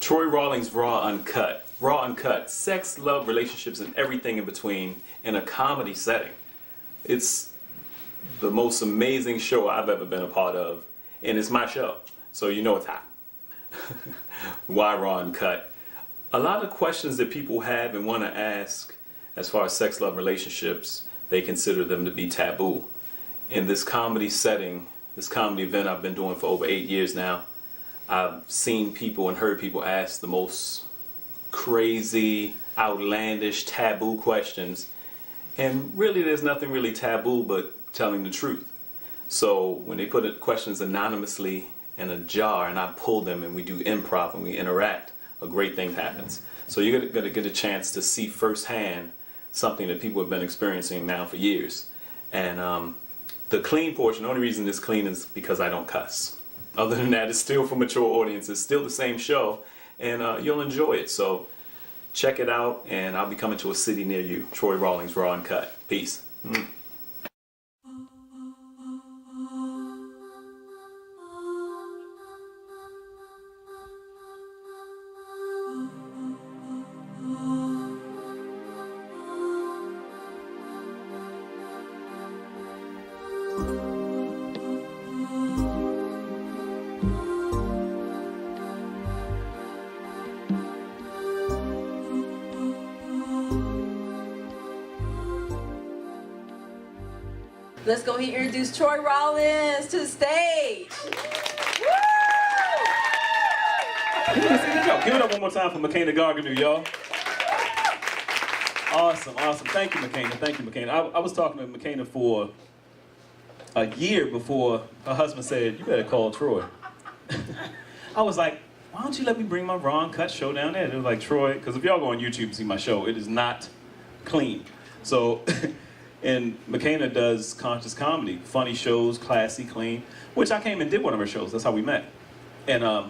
Troy Rawlings, Raw Uncut. Raw Uncut, sex, love, relationships, and everything in between in a comedy setting. It's the most amazing show I've ever been a part of, and it's my show, so you know it's hot. Why Raw Uncut? A lot of questions that people have and want to ask as far as sex, love, relationships, they consider them to be taboo. In this comedy setting, this comedy event I've been doing for over 8 years now, I've seen people and heard people ask the most crazy, outlandish, taboo questions. And really there's nothing really taboo but telling the truth. So when they put questions anonymously in a jar and I pull them and we do improv and we interact, a great thing happens. So you're going to get a chance to see firsthand something that people have been experiencing now for years. And the clean portion, the only reason it's clean is because I don't cuss. Other than that, it's still for mature audiences. It's still the same show, and you'll enjoy it. So check it out, and I'll be coming to a city near you. Troy Rawlings, Raw Uncut. Peace. Let's go ahead and introduce Troy Rawlins to the stage. Give it up one more time for McKenna Garganu, y'all. Awesome, awesome. Thank you, McKenna. Thank you, McKenna. I was talking to McKenna for a year before her husband said, "You better call Troy." I was like, "Why don't you let me bring my Raw Uncut show down there?" And it was like, Troy, because if y'all go on YouTube and see my show, it is not clean. So. And McKenna does conscious comedy, funny shows, classy, clean, which I came and did one of her shows. That's how we met. And it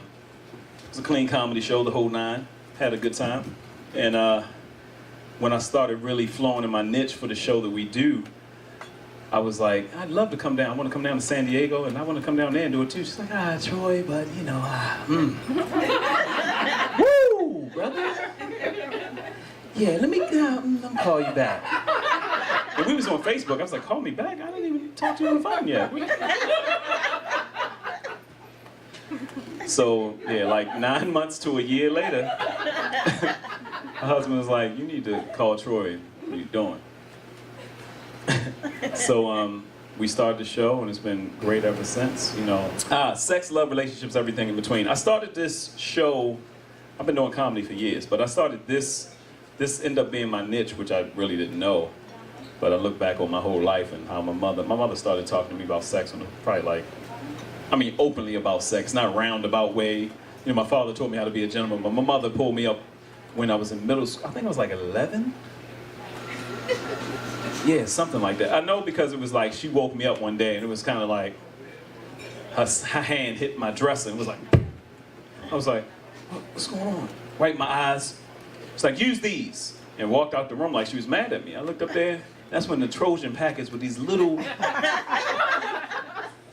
was a clean comedy show, the whole nine. Had a good time. And when I started really flowing in my niche for the show that we do, I was like, I'd love to come down. I want to come down to San Diego, and I want to come down there and do it too. She's like, Troy, but you know, Woo, brother. Yeah, let me call you back. And we was on Facebook. I was like, call me back. I didn't even talk to you on the phone yet. So, yeah, like 9 months to a year later, my husband was like, you need to call Troy. What are you doing? So we started the show, and it's been great ever since, you know. Sex, love, relationships, everything in between. I started this show, I've been doing comedy for years, but I started this ended up being my niche, which I really didn't know. But I look back on my whole life and how my mother started talking to me about sex when probably like, openly about sex, not roundabout way. You know, my father taught me how to be a gentleman, but my mother pulled me up when I was in middle school. I think I was like 11. Yeah, something like that. I know because it was like she woke me up one day and it was kind of like her hand hit my dresser. It was like, I was like, what's going on? Wiped my eyes. It's like, use these. And walked out the room like she was mad at me. I looked up there. That's when the Trojan packets with these little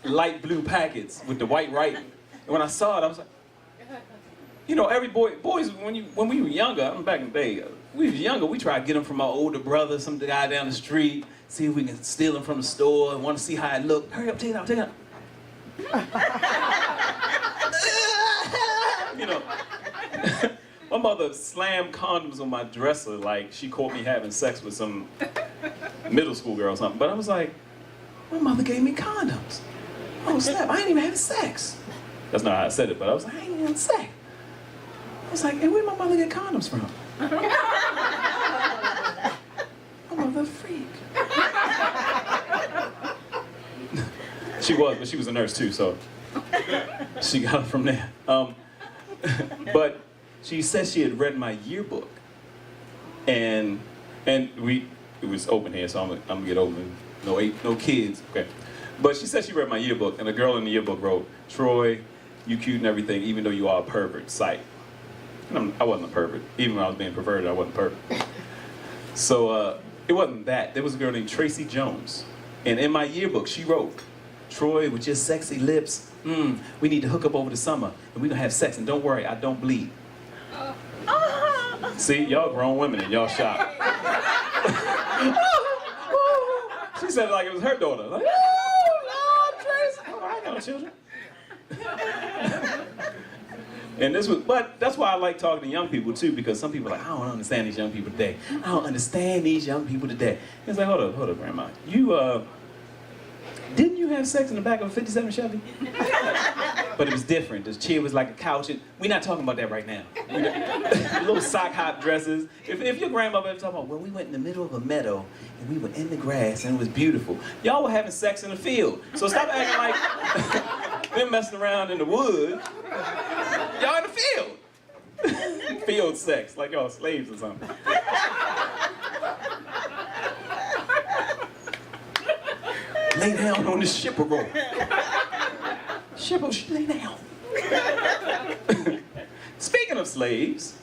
light blue packets with the white writing. And when I saw it, I was like, you know, every boys, when we were younger, back in the day, we was younger, we tried to get them from our older brother, some guy down the street, see if we can steal them from the store, and want to see how it looked. Hurry up, take it out, take it out. You know. My mother slammed condoms on my dresser like she caught me having sex with some middle school girl or something. But I was like, my mother gave me condoms. Oh snap, I ain't even having sex. That's not how I said it, but I was like, I ain't even having sex. I was like, hey, where'd my mother get condoms from? My mother a freak. She was, but she was a nurse too, so she got it from there. But she said she had read my yearbook, and it was open here, so I'm gonna get open. No kids, okay. But she said she read my yearbook, and a girl in the yearbook wrote, Troy, you cute and everything, even though you are a pervert, psych. And I wasn't a pervert. Even when I was being perverted, I wasn't a pervert. So it wasn't that. There was a girl named Tracy Jones, and in my yearbook she wrote, Troy, with your sexy lips, we need to hook up over the summer, and we're gonna have sex, and don't worry, I don't bleed. See, y'all grown women and y'all shocked. She said it like it was her daughter. Like, oh, Lord, Tracy. Oh, I ain't got no children. And this was, but that's why I like talking to young people too, because some people are like, I don't understand these young people today. I don't understand these young people today. It's like, hold up, Grandma. You, didn't you have sex in the back of a 57 Chevy? But it was different. The chair was like a couch. And we're not talking about that right now. Little sock hop dresses. If your grandmother ever talking about, well, we went in the middle of a meadow and we were in the grass and it was beautiful. Y'all were having sex in the field. So stop acting like they're messing around in the woods. Y'all in the field. Field sex, like y'all slaves or something. Lay down on this shipper rope. Shipper, lay down. Speaking of slaves,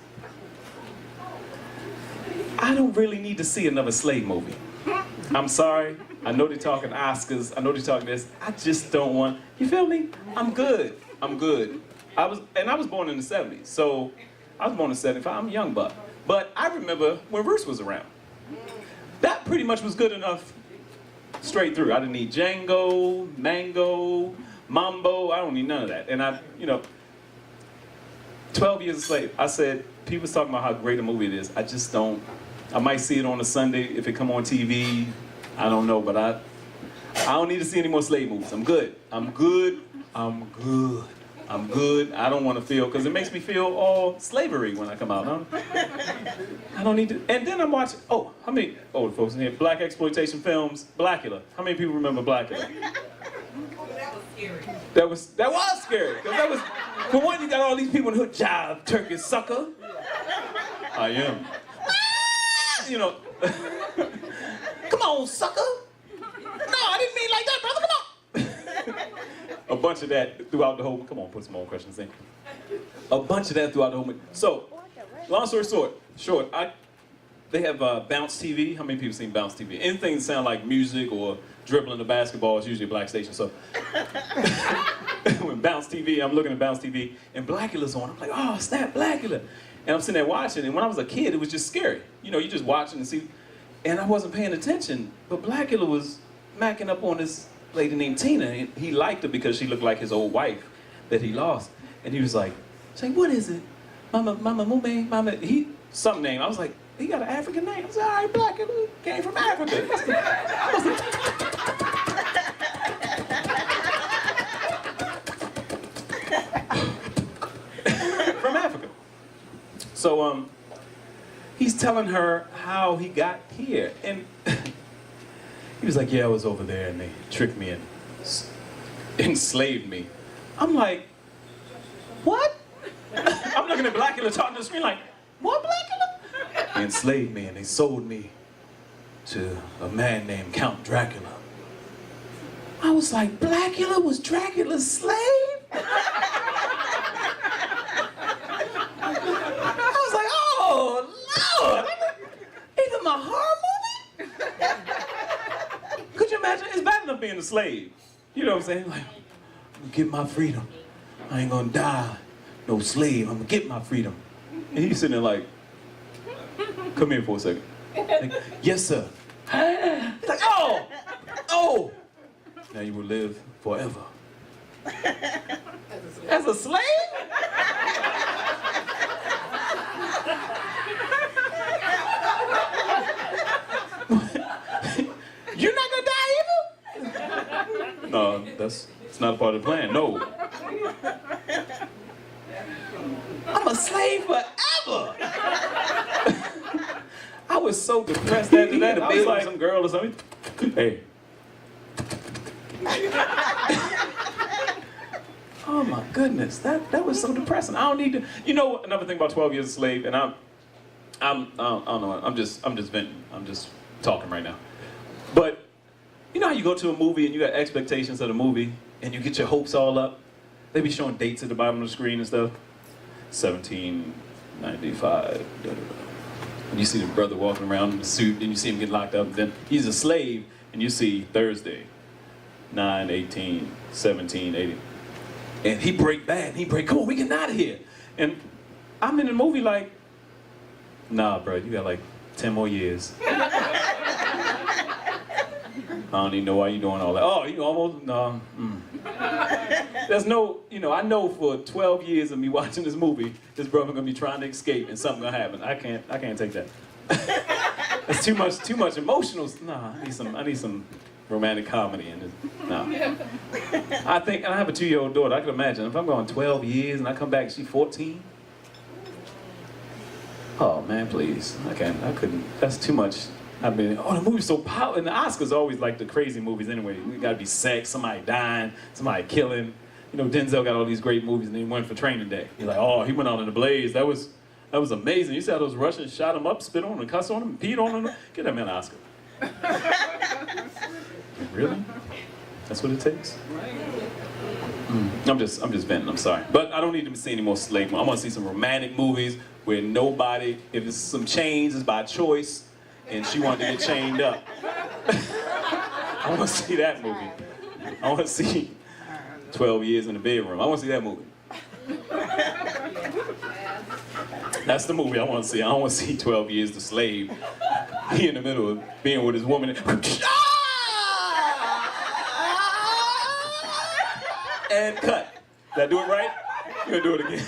I don't really need to see another slave movie. I'm sorry. I know they're talking Oscars. I know they're talking this. I just don't want. You feel me? I'm good. I'm good. I was born in the 70s, so I was born in 75. I'm a young buck. But I remember when Bruce was around. That pretty much was good enough straight through. I didn't need Django, Mango, Mambo. I don't need none of that. And 12 Years a Slave. I said, people's talking about how great a movie it is. I just don't. I might see it on a Sunday if it come on TV. I don't know, but I don't need to see any more slave movies. I'm good. I'm good. I'm good. I'm good. I don't want to feel, because it makes me feel all slavery when I come out. Huh? I don't need to. And then I'm watching, how many old folks in here? Black exploitation films, Blackula. How many people remember Blackula? That was scary. That was scary. Because that was, for one, you got all these people in the hood, jive, turkey, sucker. I am. You know. Come on, sucker. No, I didn't mean like that, brother. Come on. A bunch of that throughout the whole. Come on, put some more questions in. A bunch of that throughout the whole. So, long story short, they have Bounce TV. How many people seen Bounce TV? Anything that sound like music or dribbling the basketball is usually a black station. So, when Bounce TV, I'm looking at Bounce TV, and Blackula's on. I'm like, oh snap, Blackula. And I'm sitting there watching, and when I was a kid, it was just scary. You know, you just watching and see. And I wasn't paying attention, but Blackula was macking up on this lady named Tina. And he liked her because she looked like his old wife that he lost. And he was like, what is it? Mama Mume, Mama, some name. I was like, he got an African name. I was like, all right, Blackula came from Africa. From Africa. So, he's telling her how he got here. And he was like, yeah, I was over there and they tricked me and enslaved me. I'm like, what? I'm looking at Blackula talking to the screen like, what, Blackula? They enslaved me and they sold me to a man named Count Dracula. I was like, Blackula was Dracula's slave? I was like, oh, Lord. Even my horror movie? Could you imagine? It's bad enough being a slave. You know what I'm saying? Like, I'm gonna get my freedom. I ain't gonna die no slave. I'm gonna get my freedom. And he's sitting there like, come here for a second. Like, yes, sir. He's like, oh. Now you will live forever. As a slave? You're not gonna die either? No, it's not a part of the plan, no. I'm a slave forever. I was so depressed after that. I was like, some girl or something. Hey. Oh my goodness, that was so depressing. I don't need to. You know another thing about 12 Years a Slave, and I don't know. I'm just venting. I'm just talking right now. But you know how you go to a movie and you got expectations of the movie and you get your hopes all up? They be showing dates at the bottom of the screen and stuff. 1795. And you see the brother walking around in the suit, and you see him get locked up. And then he's a slave, and you see Thursday, 9/18/1780. And he break bad. He break. Come on, we getting out of here. And I'm in the movie like, Nah, bro, you got like 10 more years. I don't even know why you doing all that. Oh, you almost, no. There's no, I know for 12 years of me watching this movie, this brother gonna be trying to escape and something gonna happen. I can't take that. It's too much emotional. Nah, I need some romantic comedy in it. No. I think, and I have a 2-year-old daughter, I can imagine, if I'm going 12 years and I come back, she's 14. Oh man, please. I couldn't, that's too much. I mean, the movie's so powerful, and the Oscars are always like the crazy movies anyway. We gotta be sex, somebody dying, somebody killing. Denzel got all these great movies, and then he went for Training Day. You're like, oh, he went out in the blaze. That was amazing. You see how those Russians shot him up, spit on him, cuss on him, peed on him? Get that man an Oscar. Really? That's what it takes? I'm just venting, I'm sorry. But I don't need to see any more slave movies. I want to see some romantic movies where nobody, if it's some chains, it's by choice, and she wanted to get chained up. I want to see that movie. I want to see 12 Years in the Bedroom. I want to see that movie. That's the movie I want to see. I don't want to see 12 Years the Slave. He in the middle of being with his woman. And cut. Did I do it right? I'm gonna do it again.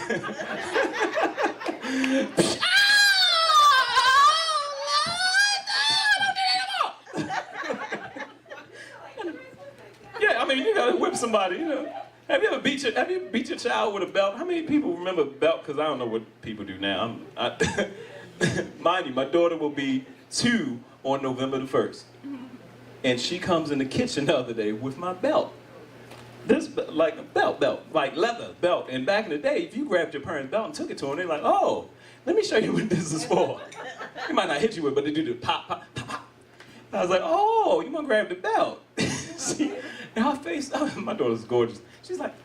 Yeah, I mean, you gotta whip somebody, Have you beat your child with a belt? How many people remember belt? Because I don't know what people do now. Mind you, my daughter will be 2 on November the 1st. And she comes in the kitchen the other day with my belt. This, like a belt, like leather belt. And back in the day, if you grabbed your parents' belt and took it to them, they're like, oh, let me show you what this is for. They might not hit you with it, but they do the pop, pop, pop, pop. I was like, oh, you want to grab the belt? See, and her face, my daughter's gorgeous. She's like,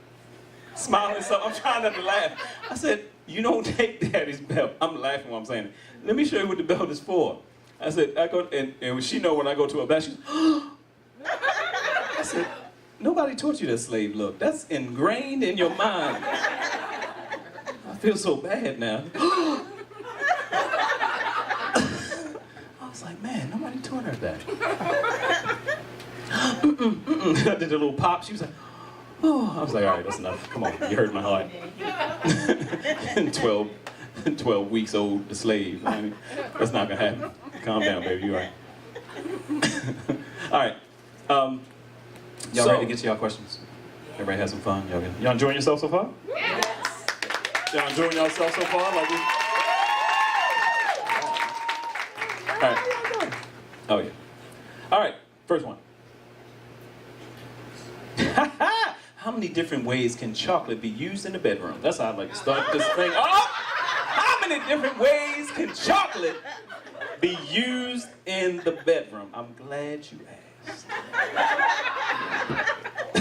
smiling something. I'm trying not to laugh. I said, you don't take daddy's belt. I'm laughing while I'm saying it. Let me show you what the belt is for. I said, and she know when I go to her back, she's, I said, nobody taught you that slave look. That's ingrained in your mind. I feel so bad now. I was like, man, nobody taught her that. I did a little pop. She was like, oh. I was like, all right, that's enough. Come on, you hurt my heart. 12 weeks old, the slave. I mean, that's not gonna happen. Calm down, baby. You all right? All right. Y'all ready to get to y'all questions? Everybody had some fun? Y'all enjoying yourself so far? Yes. Y'all enjoying yourself so far? Like this? All right. Oh yeah. All right. First one. How many different ways can chocolate be used in the bedroom? That's how I'd like to start this thing off. How many different ways can chocolate be used in the bedroom? I'm glad you asked.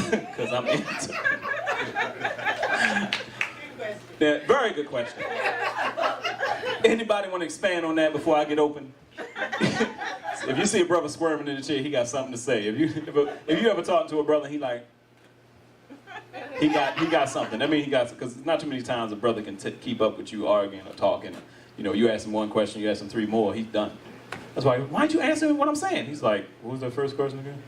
Because I'm into it. Yeah, very good question. Anybody want to expand on that before I get open? If you see a brother squirming in the chair, he got something to say. If you ever talk to a brother, he got something. I mean, he got, because not too many times a brother can keep up with you arguing or talking. You ask him one question, you ask him 3 more, he's done. That's why don't you answer what I'm saying? He's like, what was that first question again?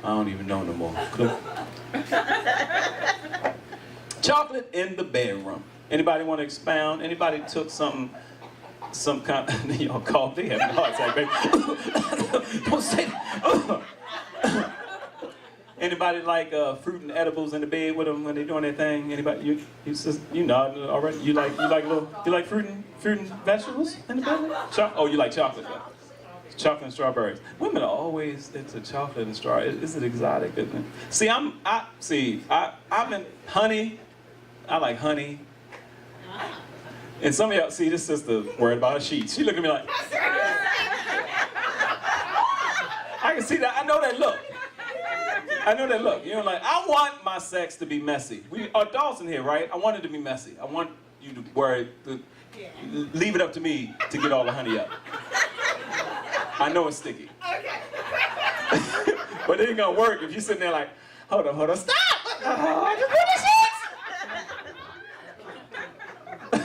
I don't even know no more. Click. Chocolate in the bedroom. Anybody want to expound? Anybody took some kind of, y'all cough, they having a heart attack, baby. Don't say that. Anybody like fruit and edibles in the bed with them when they doing their thing? Anybody? You nod already. You like fruit and vegetables in the bed? Oh, you like chocolate though. Chocolate and strawberries. Women are always into chocolate and strawberries. It's an exotic, isn't it? See, I'm in honey. I like honey. And some of y'all see this sister worried about her sheets. She look at me like, I can see that. I know that look. Like, I want my sex to be messy. We adults in here, right? I want it to be messy. I want you to leave it up to me to get all the honey up. I know it's sticky. Okay. But it ain't gonna work if you're sitting there like, hold on, stop! I just put the sheets!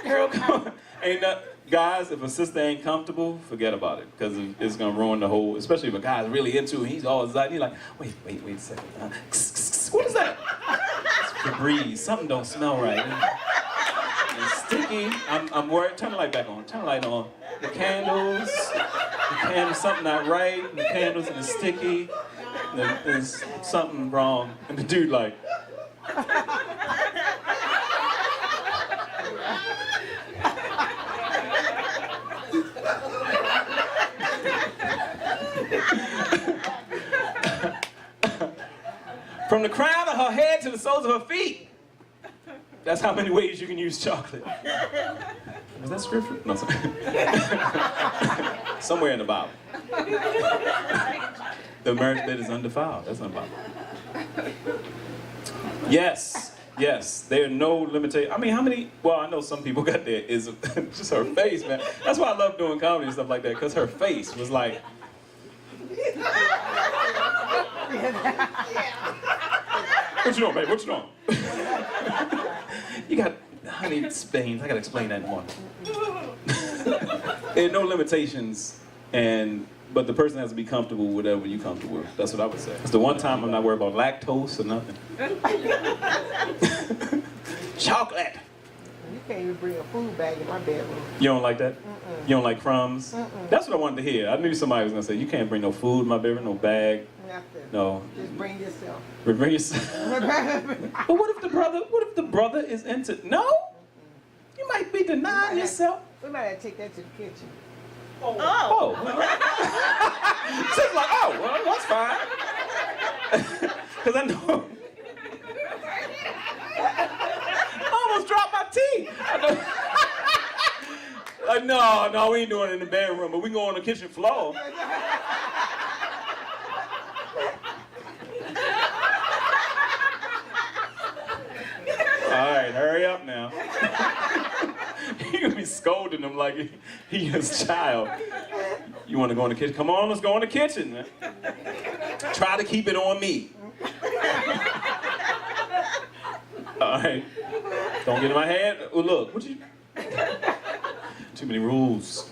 Girl, come on. Ain't that, guys, if a sister ain't comfortable, forget about it, because it's gonna ruin the whole, especially if a guy's really into it, he's all excited, he's like, wait a second. What is that? It's Febreze, something don't smell right. It's sticky. I'm worried. Turn the light back on. Turn the light on. The candles, something not right. The candles and it's sticky. There's something wrong. And the dude like, from the crown of her head to the soles of her feet. That's how many ways you can use chocolate. Was that scripture? No, sorry. Somewhere in the Bible. The marriage bed is undefiled. That's not Bible. Yes, there are no limitations. I mean, how many, well, I know some people got there, is just her face, man. That's why I love doing comedy and stuff like that, because her face was like, what you doing, babe? What you doing? You got honey stains. I gotta explain that more. There are no limitations, but the person has to be comfortable with whatever you're comfortable with. That's what I would say. It's the one time I'm not worried about lactose or nothing. Chocolate. You can't even bring a food bag in my bedroom. You don't like that? Mm-mm. You don't like crumbs? Mm-mm. That's what I wanted to hear. I knew somebody was gonna say, you can't bring no food in my bedroom, no bag. Nothing. No. Just bring yourself. Bring yourself. But what if the brother is into, no? You might be denying yourself. We might have to take that to the kitchen. Oh. She's like, oh, well, that's fine. Because I know. I almost dropped my tea. Like, no, we ain't doing it in the bedroom, but we can go on the kitchen floor. All right, hurry up now. You're gonna be scolding him like he his child. You wanna go in the kitchen? Come on, let's go in the kitchen, man. Try to keep it on me. All right. Don't get in my head. Oh, look, too many rules.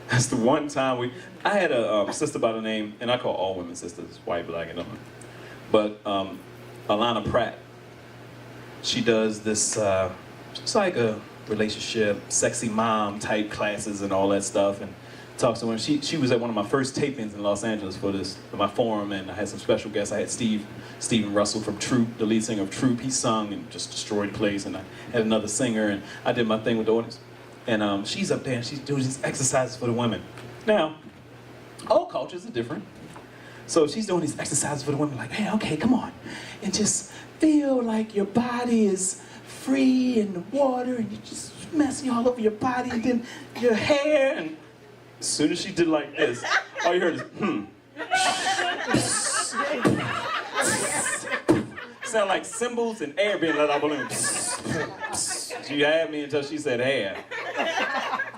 That's the one time I had a sister by the name, and I call all women sisters, white, black, and other. But Alana Pratt, she does this, it's like a relationship, sexy mom type classes and all that stuff, and talks to women. She was at one of my first tapings in Los Angeles for my forum, and I had some special guests. I had Steven Russell from Troop, the lead singer of Troop. He sung and just destroyed the place, and I had another singer, and I did my thing with the audience. And she's up there, and she's doing these exercises for the women. Now, all cultures are different. So she's doing these exercises for the women, like, hey, okay, come on. And just feel like your body is free in the water, and you're just messing all over your body, and then your hair. And as soon as she did like this, all you heard is, Sound like cymbals and air being let out balloons. She had me until she said hair.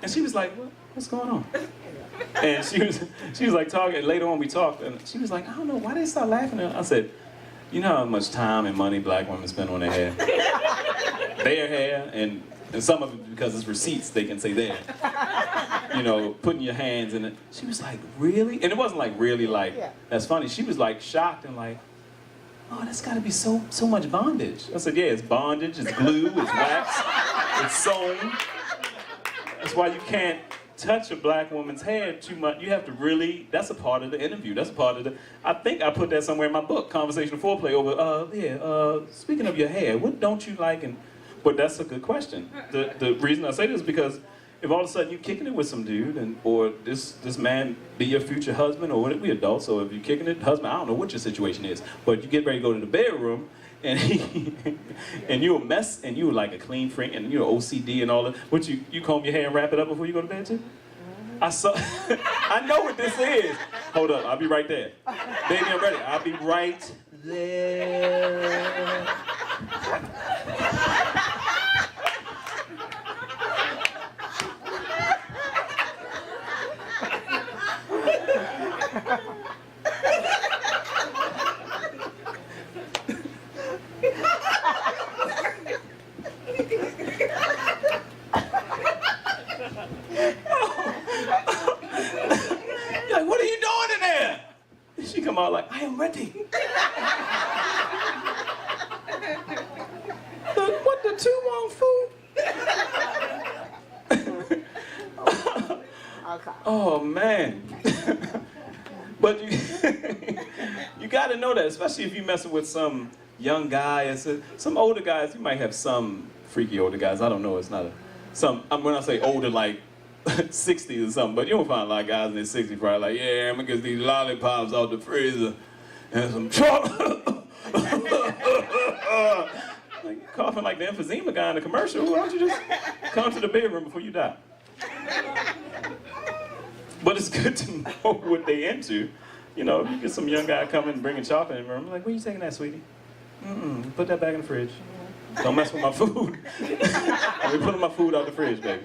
And she was like, what's going on? And she was like talking, later on we talked, and she was like, I don't know, why they start laughing? I said, you know how much time and money black women spend on their hair? Their hair, and some of it because it's receipts, they can say there. You know, putting your hands in it. She was like, really? And it wasn't like really like, that's funny. She was like shocked and like, oh, that's gotta be so much bondage. I said, yeah, it's bondage, it's glue, it's wax, it's sewn. That's why you can't touch a black woman's hair too much. You have to really, that's a part of the interview. That's a part of I think I put that somewhere in my book, Conversational Foreplay, over, speaking of your hair, what don't you like? But that's a good question. The reason I say this is because if all of a sudden you're kicking it with some dude, or this man be your future husband, or we adults, so if you're kicking it, husband, I don't know what your situation is, but you get ready to go to the bedroom, and and you're a mess, and you're like a clean freak, and you're OCD and all that. What you comb your hair and wrap it up before you go to bed too? I know what this is. Hold up, I'll be right there. Baby, I'm ready. I'll be right there. come out like, I am ready. What the two want food? Oh man. But you got to know that, especially if you're messing with some young guy. Some older guys, you might have some freaky older guys. I don't know. It's not when I say older, like 60s or something, but you don't find a lot of guys in their 60s probably like, yeah, I'm gonna get these lollipops out the freezer and some chocolate. Like coughing like the emphysema guy in the commercial. Why don't you just come to the bedroom before you die? But it's good to know what they into. You know, you get some young guy coming and bringing chocolate in the room. I'm like, where you taking that, sweetie? Put that back in the fridge. Don't mess with my food. I'll be putting my food out the fridge, baby.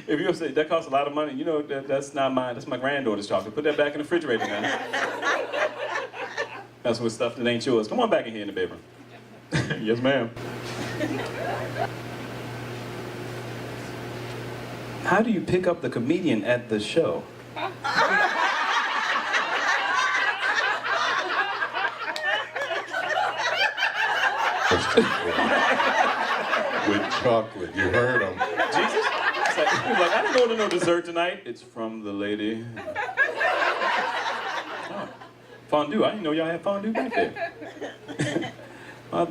if you say that costs a lot of money, you know that's not mine. That's my granddaughter's chocolate. Put that back in the refrigerator now. That's with stuff that ain't yours. Come on back in here in the bedroom. Yes, ma'am. How do you pick up the comedian at the show? With chocolate, you heard him. Jesus? He was like, I didn't order no dessert tonight. It's from the lady. Oh, fondue. I didn't know y'all had fondue back there.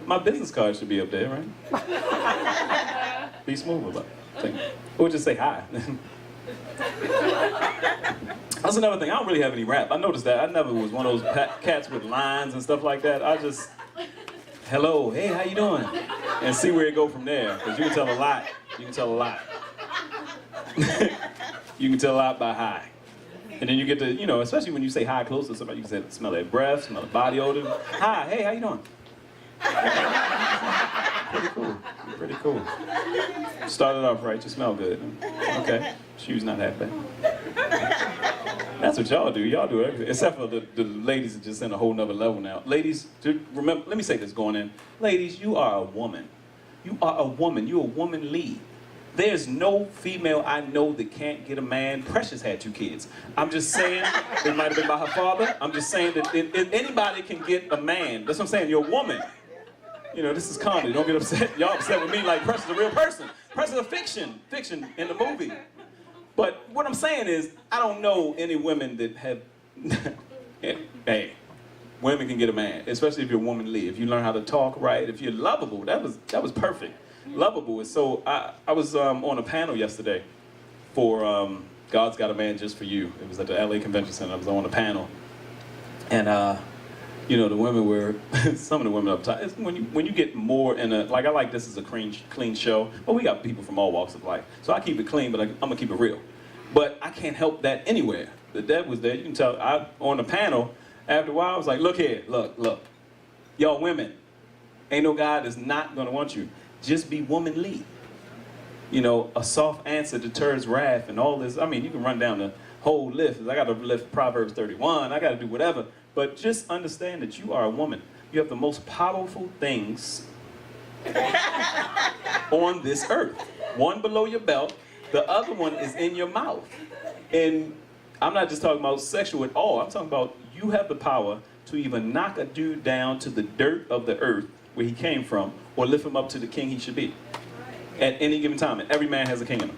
My business card should be up there, right? Be smooth about it. Or just say hi. That's another thing. I don't really have any rap. I noticed that. I never was one of those cats with lines and stuff like that. I just, hello, hey, how you doing? And see where it go from there. Because you can tell a lot. You can tell a lot. You can tell a lot by hi. And then you get to, you know, especially when you say hi close to somebody, you can say, smell their breath, smell their body odor. Hi, hey, how you doing? Pretty cool. Pretty cool. Started off right, you smell good. Okay, shoes not half bad. That's what y'all do. Y'all do everything. Except for the ladies are just in a whole nother level now. Ladies, remember, let me say this going in. Ladies, you are a woman. You are a woman. You're a womanly. There's no female I know that can't get a man. Precious had 2 kids. I'm just saying, it might have been by her father. I'm just saying that if anybody can get a man. That's what I'm saying, you're a woman. You know, this is comedy. Don't get upset. Y'all upset with me like Precious is a real person. Precious is a fiction in the movie. But what I'm saying is, I don't know any women that have, hey, women can get a man, especially if you're womanly. If you learn how to talk right, if you're lovable, that was perfect. Lovable is so, I was on a panel yesterday for God's Got a Man Just for You. It was at the LA Convention Center. I was on a panel. And, you know, the women were, some of the women up top, it's when you get more in a, like I like this as a clean show, but we got people from all walks of life. So I keep it clean, but I'm gonna keep it real. But I can't help that anywhere. The Deb was there, you can tell, on the panel, after a while I was like, look here, look. Y'all women, ain't no guy that's not gonna want you. Just be womanly. You know, a soft answer deters wrath and all this. I mean, you can run down the whole list. I gotta lift Proverbs 31, I gotta do whatever. But just understand that you are a woman. You have the most powerful things on this earth. One below your belt, the other one is in your mouth. And I'm not just talking about sexual at all. I'm talking about you have the power to even knock a dude down to the dirt of the earth where he came from, or lift him up to the king he should be. At any given time. And every man has a king in him.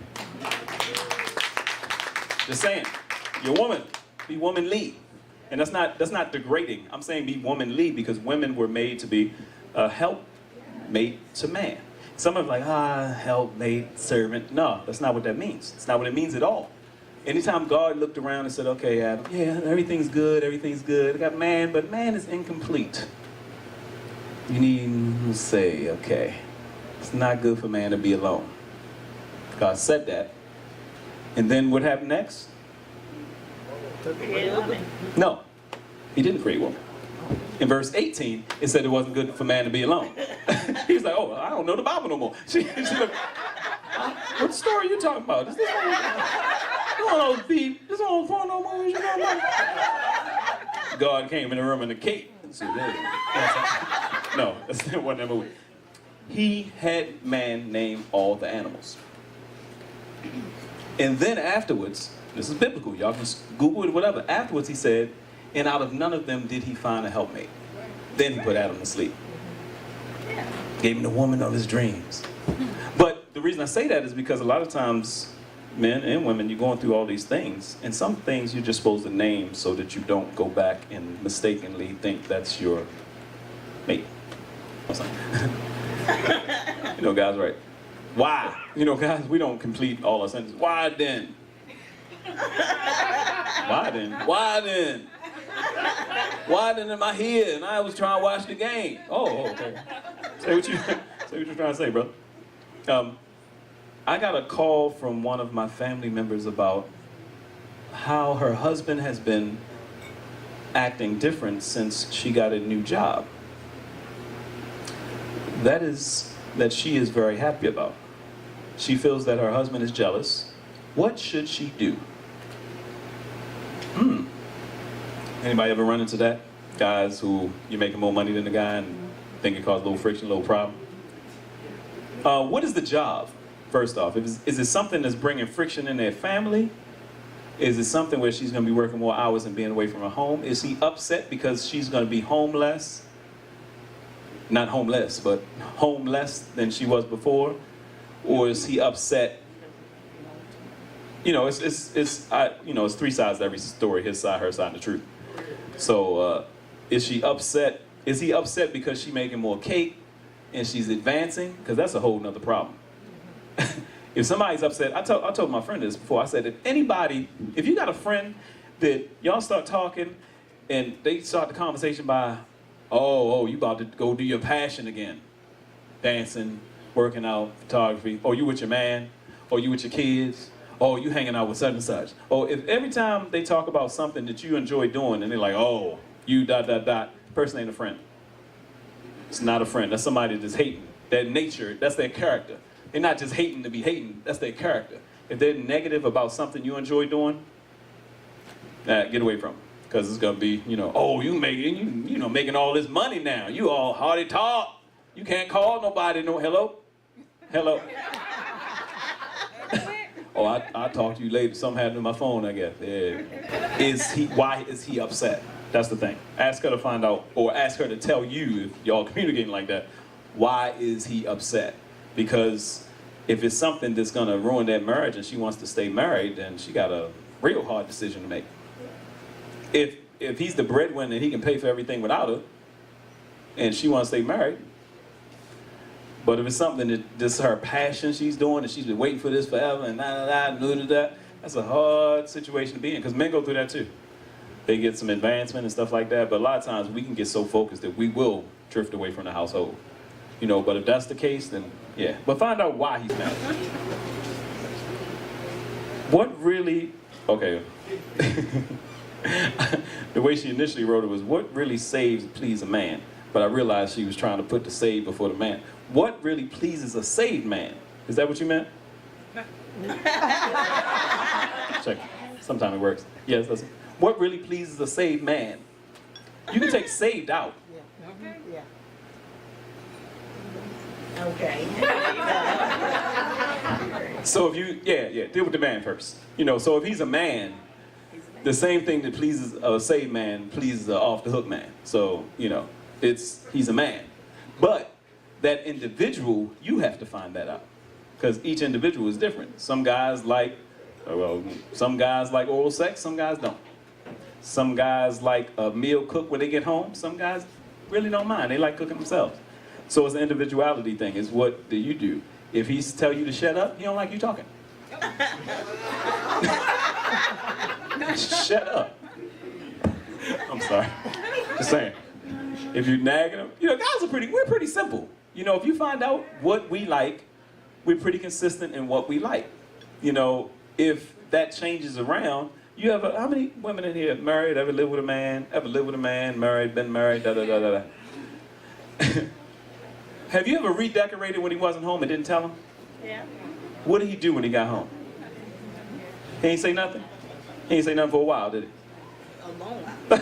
Just saying. You're a woman. Be womanly. And that's not degrading. I'm saying be womanly because women were made to be a helpmate to man. Some are like, helpmate, servant. No, that's not what that means. It's not what it means at all. Anytime God looked around and said, okay, Adam, yeah, everything's good. I got man, but man is incomplete. You need to say, okay, it's not good for man to be alone. God said that. And then what happened next? No, he didn't create woman. In verse 18, it said it wasn't good for man to be alone. He's like, oh, I don't know the Bible no more. She looked, what story are you talking about? Is this one of those beef? This one of those porno movies you know about? God came in the room in a cape. No, that's not what that movie. He had man name all the animals. And then afterwards, this is biblical, y'all can Google it, whatever. Afterwards he said, and out of none of them did he find a helpmate. Then he put Adam to sleep. Gave him the woman of his dreams. But the reason I say that is because a lot of times, men and women, you're going through all these things, and some things you're just supposed to name so that you don't go back and mistakenly think that's your mate. You know, guys, right? Why? You know, guys, we don't complete all our sentences. Why then? Why then? Why then? Why then am I here and I was trying to watch the game? Oh, okay. Say what you're trying to say, bro. I got a call from one of my family members about how her husband has been acting different since she got a new job. That she is very happy about. She feels that her husband is jealous. What should she do? Anybody ever run into that? Guys who you're making more money than the guy and think it caused a little friction, a little problem? What is the job, first off? Is it something that's bringing friction in their family? Is it something where she's going to be working more hours and being away from her home? Is he upset because she's going to be homeless? Not homeless, but homeless than she was before? Or is he upset? You know, it's three sides to every story, his side, her side, and the truth. So is she upset? Is he upset because she's making more cake and she's advancing? Because that's a whole nother problem. If somebody's upset, I told my friend this before, I said, if you got a friend that y'all start talking and they start the conversation by, oh, you about to go do your passion again. Dancing, working out, photography, or you with your man, or you with your kids, or you hanging out with such and such. Or if every time they talk about something that you enjoy doing and they're like, oh, you ... person ain't a friend. It's not a friend. That's somebody that's hating. That nature, that's their character. They're not just hating to be hating, that's their character. If they're negative about something you enjoy doing, get away from them. Because it's gonna be, oh, making all this money now. You all hardy talk. You can't call nobody, no, hello? Hello? Oh, I'll talk to you later. Something happened to my phone, I guess. Yeah. Why is he upset? That's the thing. Ask her to find out, or ask her to tell you, if y'all communicating like that, why is he upset? Because if it's something that's gonna ruin that marriage and she wants to stay married, then she got a real hard decision to make. If he's the breadwinner and he can pay for everything without her, and she wants to stay married, but if it's something that just her passion she's doing and she's been waiting for this forever and that's a hard situation to be in, because men go through that too. They get some advancement and stuff like that, but a lot of times we can get so focused that we will drift away from the household. But if that's the case, then yeah. But find out why he's mad. What really, okay. The way she initially wrote it was, what really saves please a man? But I realized she was trying to put the save before the man. What really pleases a saved man? Is that what you meant? Check. Sometimes it works. Yes, that's it. What really pleases a saved man? You can take saved out. Yeah. Okay. So if you, deal with the man first. So if he's a man, the same thing that pleases a saved man pleases an off the hook man. So, he's a man. But that individual, you have to find that out. Because each individual is different. Some guys like oral sex, some guys don't. Some guys like a meal cooked when they get home. Some guys really don't mind. They like cooking themselves. So it's an individuality thing. It's what do you do? If he tell you to shut up, he don't like you talking. Shut up. I'm sorry. Just saying. If you're nagging him, guys we're pretty simple. If you find out what we like, we're pretty consistent in what we like. If that changes around, you have how many women in here married, ever lived with a man, married, been married, Have you ever redecorated when he wasn't home and didn't tell him? Yeah. What did he do when he got home? He ain't say nothing? He ain't say nothing for a while, did he? A long while.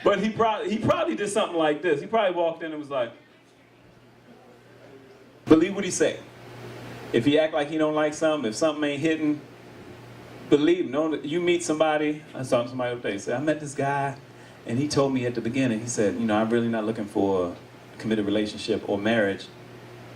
But he probably did something like this. He probably walked in and was like, believe what he said. If he act like he don't like something, if something ain't hitting, Believe, no, you meet somebody, I was talking to somebody the other day, say, I met this guy, and he told me at the beginning, he said, you know, I'm really not looking for a committed relationship or marriage.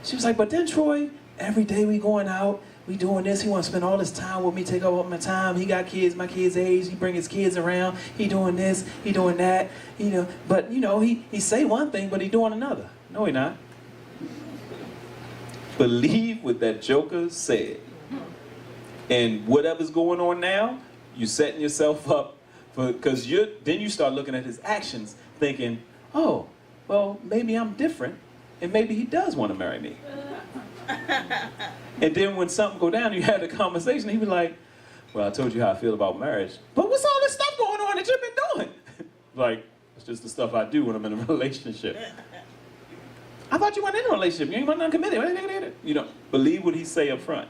She was like, but then Troy, every day we going out, we doing this, he want to spend all his time with me, take all my time, he got kids, my kids' age, he bring his kids around, he doing this, he doing that, you know, but you know, he say one thing, but he doing another. No, he not. Believe what that joker said. And whatever's going on now, you're setting yourself up for, because then you start looking at his actions thinking, oh, well, maybe I'm different, and maybe he does want to marry me. And then when something go down, you had a conversation, he was like, well, I told you how I feel about marriage, but what's all this stuff going on that you've been doing? Like, it's just the stuff I do when I'm in a relationship. I thought you weren't in a relationship, you ain't uncommitted. You know, believe what he say up front.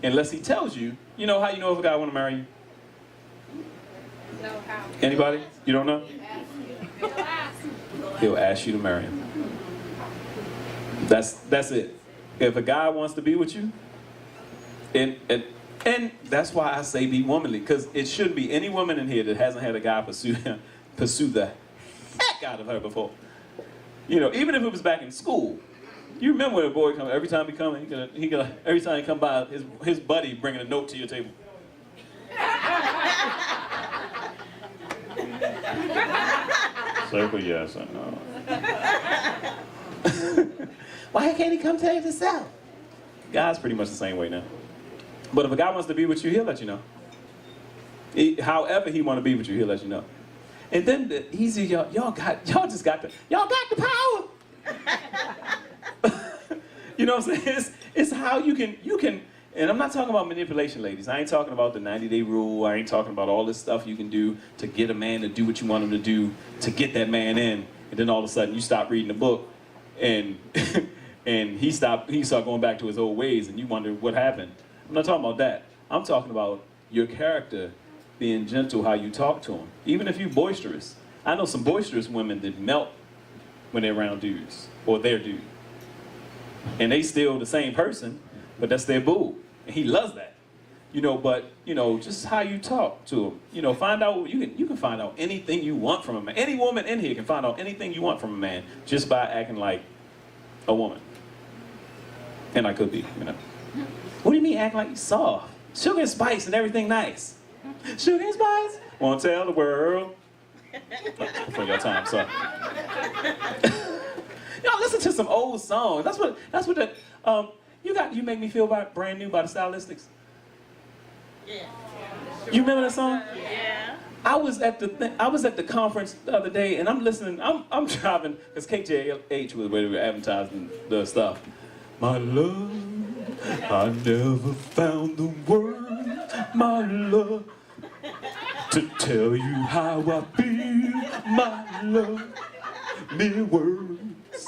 Unless he tells you, you know how you know if a guy want to marry you? No, how? Anybody? You don't know? He'll ask you to marry him. That's it. If a guy wants to be with you, and that's why I say be womanly, because it shouldn't be any woman in here that hasn't had a guy pursue the heck out of her before. You know, even if it was back in school. You remember when a boy come, every time he come, every time he come by, his buddy bringing a note to your table. Circle yes or no. Why can't he come tell you this out? Guys pretty much the same way now. But if a guy wants to be with you, he'll let you know. However he want to be with you, he'll let you know. And then the easy, y'all got the power. You know what I'm saying? It's how you can, and I'm not talking about manipulation, ladies. I ain't talking about the 90-day rule. I ain't talking about all this stuff you can do to get a man to do what you want him to do, to get that man in, and then all of a sudden you stop reading the book, and and he start going back to his old ways, and you wonder what happened. I'm not talking about that. I'm talking about your character being gentle, how you talk to him. Even if you're boisterous. I know some boisterous women that melt when they're around dudes, or their dude. And they still the same person, but that's their boo. And he loves that. You know, but, you know, just how you talk to him. You know, find out, you can find out anything you want from a man. Any woman in here can find out anything you want from a man just by acting like a woman. And I could be, you know. What do you mean acting like you soft? Sugar and spice and everything nice. Sugar and spice? Won't tell the world. For your time, sorry. Y'all listen to some old songs. That's what the you make me feel brand new by the Stylistics. Yeah. You remember that song? Yeah. I was at the conference the other day, and I'm listening. I'm driving because KJH was where they were advertising the stuff. My love, I never found the word, my love, to tell you how I feel, my love. Mere words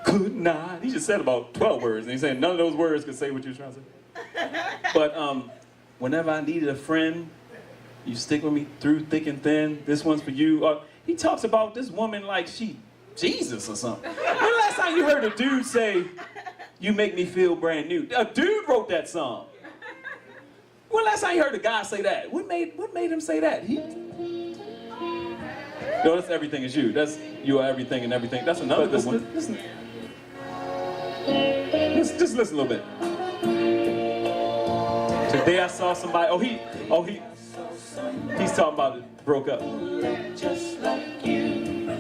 could not. He just said about 12 words, and he's saying none of those words could say what you were trying to say. But whenever I needed a friend, you stick with me through thick and thin. This one's for you. He talks about this woman like she Jesus or something. When the last time you heard a dude say, "You make me feel brand new"? A dude wrote that song. When the last time you heard a guy say that? What made him say that? No, that's everything is you. That's you are everything and everything. That's another good one. Listen. Just listen a little bit. Today I saw somebody. He's talking about it. Broke up. Just like you.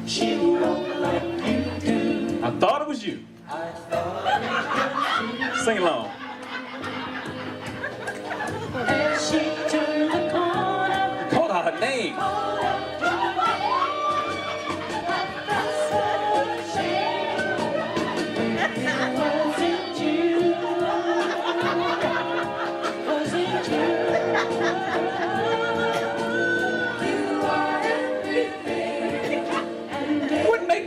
She won't like you do. I thought it was you. Sing along. As she turned the corner. Called out her name.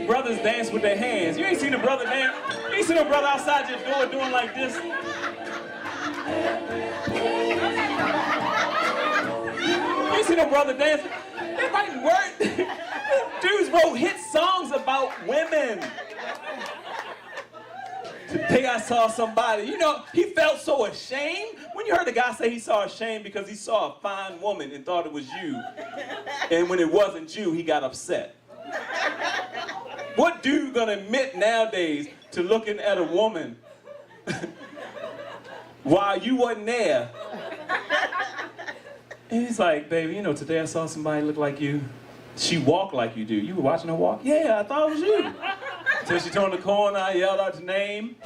Brothers dance with their hands. You ain't seen a brother dance. You ain't seen a brother outside your door doing like this. You ain't seen a brother dancing. They're writing words. Dudes wrote hit songs about women. Today I saw somebody, you know, he felt so ashamed. When you heard the guy say he saw ashamed because he saw a fine woman and thought it was you, and when it wasn't you, he got upset. What dude gonna admit nowadays to looking at a woman while you wasn't there? And he's like, baby, you know, today I saw somebody look like you. She walked like you do. You were watching her walk? Yeah, I thought it was you. Till she turned the corner, I yelled out your name.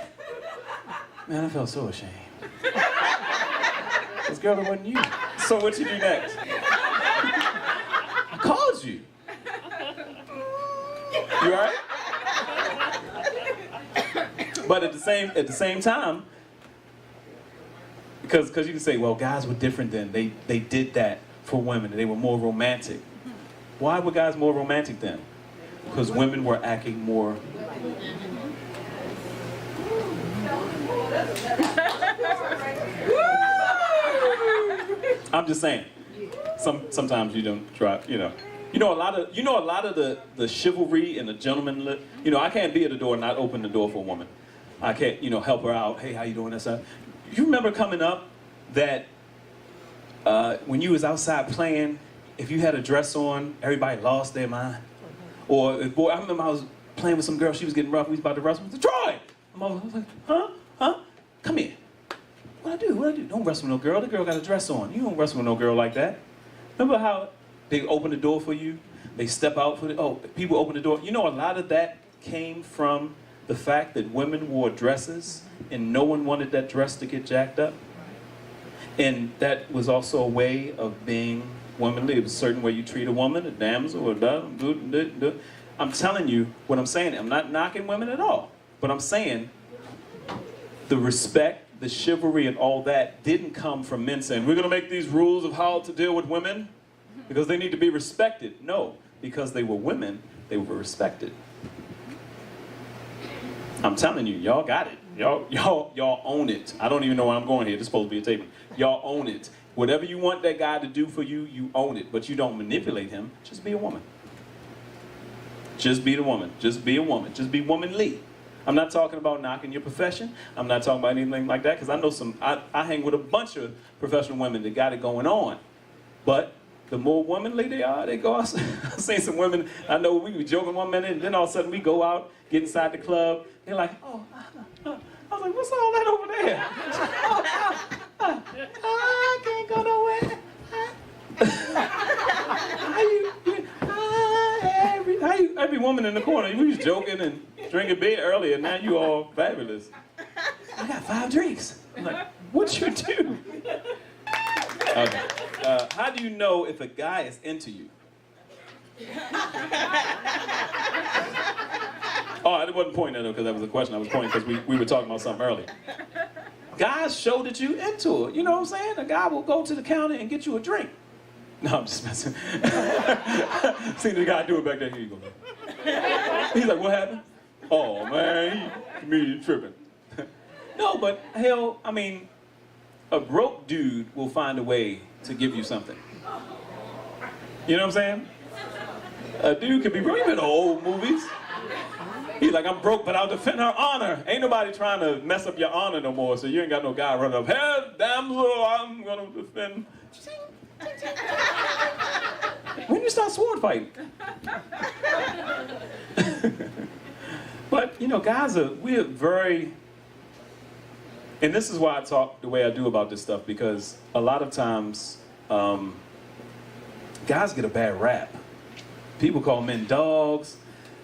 Man, I felt so ashamed. This girl, it wasn't you. So what you do next? I called you. You all right? But at the same time, because you can say, well, guys were different then. They did that for women. They were more romantic. Why were guys more romantic then? Because women were acting more. I'm just saying. Sometimes you don't try. You know a lot of the chivalry and the gentleman. You know, I can't be at the door and not open the door for a woman. I can't, help her out. Hey, how you doing? That stuff. You remember coming up that when you was outside playing, if you had a dress on, everybody lost their mind. Or I remember I was playing with some girl. She was getting rough. We was about to wrestle. Troy, I was like, huh? Come here. What I do? Don't wrestle with no girl. The girl got a dress on. You don't wrestle with no girl like that. Remember how they open the door for you? They step out for people open the door. You know, a lot of that came from the fact that women wore dresses and no one wanted that dress to get jacked up. And that was also a way of being womanly. It was a certain way you treat a woman, a damsel, or I'm telling you what I'm saying. I'm not knocking women at all. But I'm saying the respect, the chivalry, and all that didn't come from men saying, we're going to make these rules of how to deal with women because they need to be respected. No, because they were women, they were respected. I'm telling you, y'all got it. Y'all own it. I don't even know where I'm going here. This is supposed to be a taping. Y'all own it. Whatever you want that guy to do for you, you own it. But you don't manipulate him. Just be a woman. Just be the woman. Just be a woman. Just be womanly. I'm not talking about knocking your profession. I'm not talking about anything like that, because I know I hang with a bunch of professional women that got it going on. But the more womanly they are, they go out. I've seen some women, I know we were joking one minute, and then all of a sudden we go out, get inside the club, they're like, oh, I was like, what's all that over there? I can't go nowhere. Every woman in the corner, we was joking and drinking beer earlier, now you all fabulous. I got 5 drinks. I'm like, what you do? Okay. How do you know if a guy is into you? Oh, I wasn't pointing at him because that was a question. I was pointing because we were talking about something earlier. Guys show that you into it. You know what I'm saying? A guy will go to the counter and get you a drink. No, I'm just messing. Seen the guy do it back there. Here you go. He's like, what happened? Oh, man, you tripping. No, but hell, I mean, a broke dude will find a way to give you something. You know what I'm saying? A dude could be broke. Even in old movies. He's like, I'm broke, but I'll defend her honor. Ain't nobody trying to mess up your honor no more, so you ain't got no guy running up, hey, damsel, I'm gonna defend. When you start sword fighting? But, guys we're very, and this is why I talk the way I do about this stuff, because a lot of times, guys get a bad rap. People call men dogs,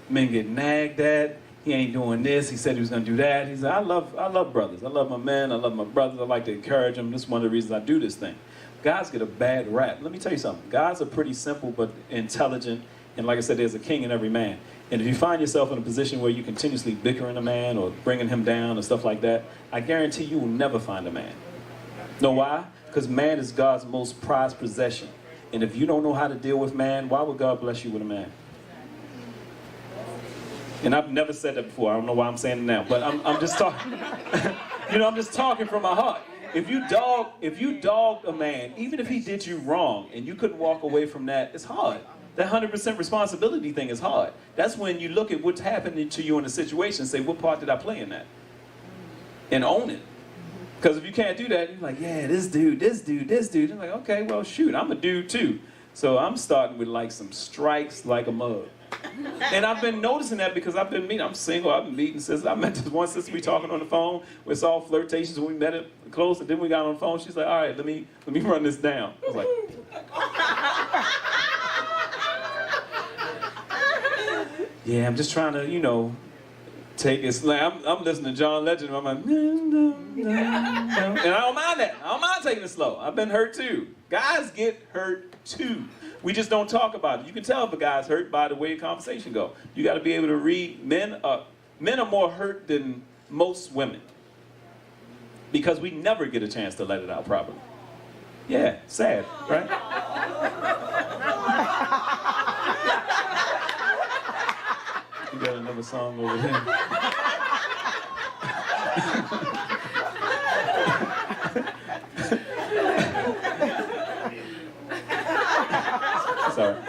men get nagged at, he ain't doing this, he said he was gonna do that. He said, I love brothers, I love my men, I love my brothers, I like to encourage them, this is one of the reasons I do this thing. Guys get a bad rap. Let me tell you something, guys are pretty simple but intelligent, and like I said, there's a king in every man. And if you find yourself in a position where you're continuously bickering a man or bringing him down or stuff like that, I guarantee you will never find a man. Know why? Because man is God's most prized possession. And if you don't know how to deal with man, why would God bless you with a man? And I've never said that before. I don't know why I'm saying it now. But I'm just talking. I'm just talking from my heart. If you dogged a man, even if he did you wrong and you couldn't walk away from that, it's hard. That 100% responsibility thing is hard. That's when you look at what's happening to you in a situation and say, what part did I play in that? and own it. Because if you can't do that, you're like, yeah, this dude. I'm like, okay, well, shoot, I'm a dude too. So I'm starting with like some strikes like a mug. And I've been noticing that because I've been meeting, I'm single, I've been meeting sisters. I met this one sister, we talking on the phone. It's all flirtations when we met it close, and then we got on the phone. She's like, all right, let me run this down. I was like, yeah, I'm just trying to, you know, take it. Like, I'm listening to John Legend. I'm like, and I don't mind that. I don't mind taking it slow. I've been hurt too. Guys get hurt too. We just don't talk about it. You can tell if a guy's hurt by the way the conversation go. You got to be able to read. Men are more hurt than most women because we never get a chance to let it out properly. Yeah, sad, right? You got another song over here.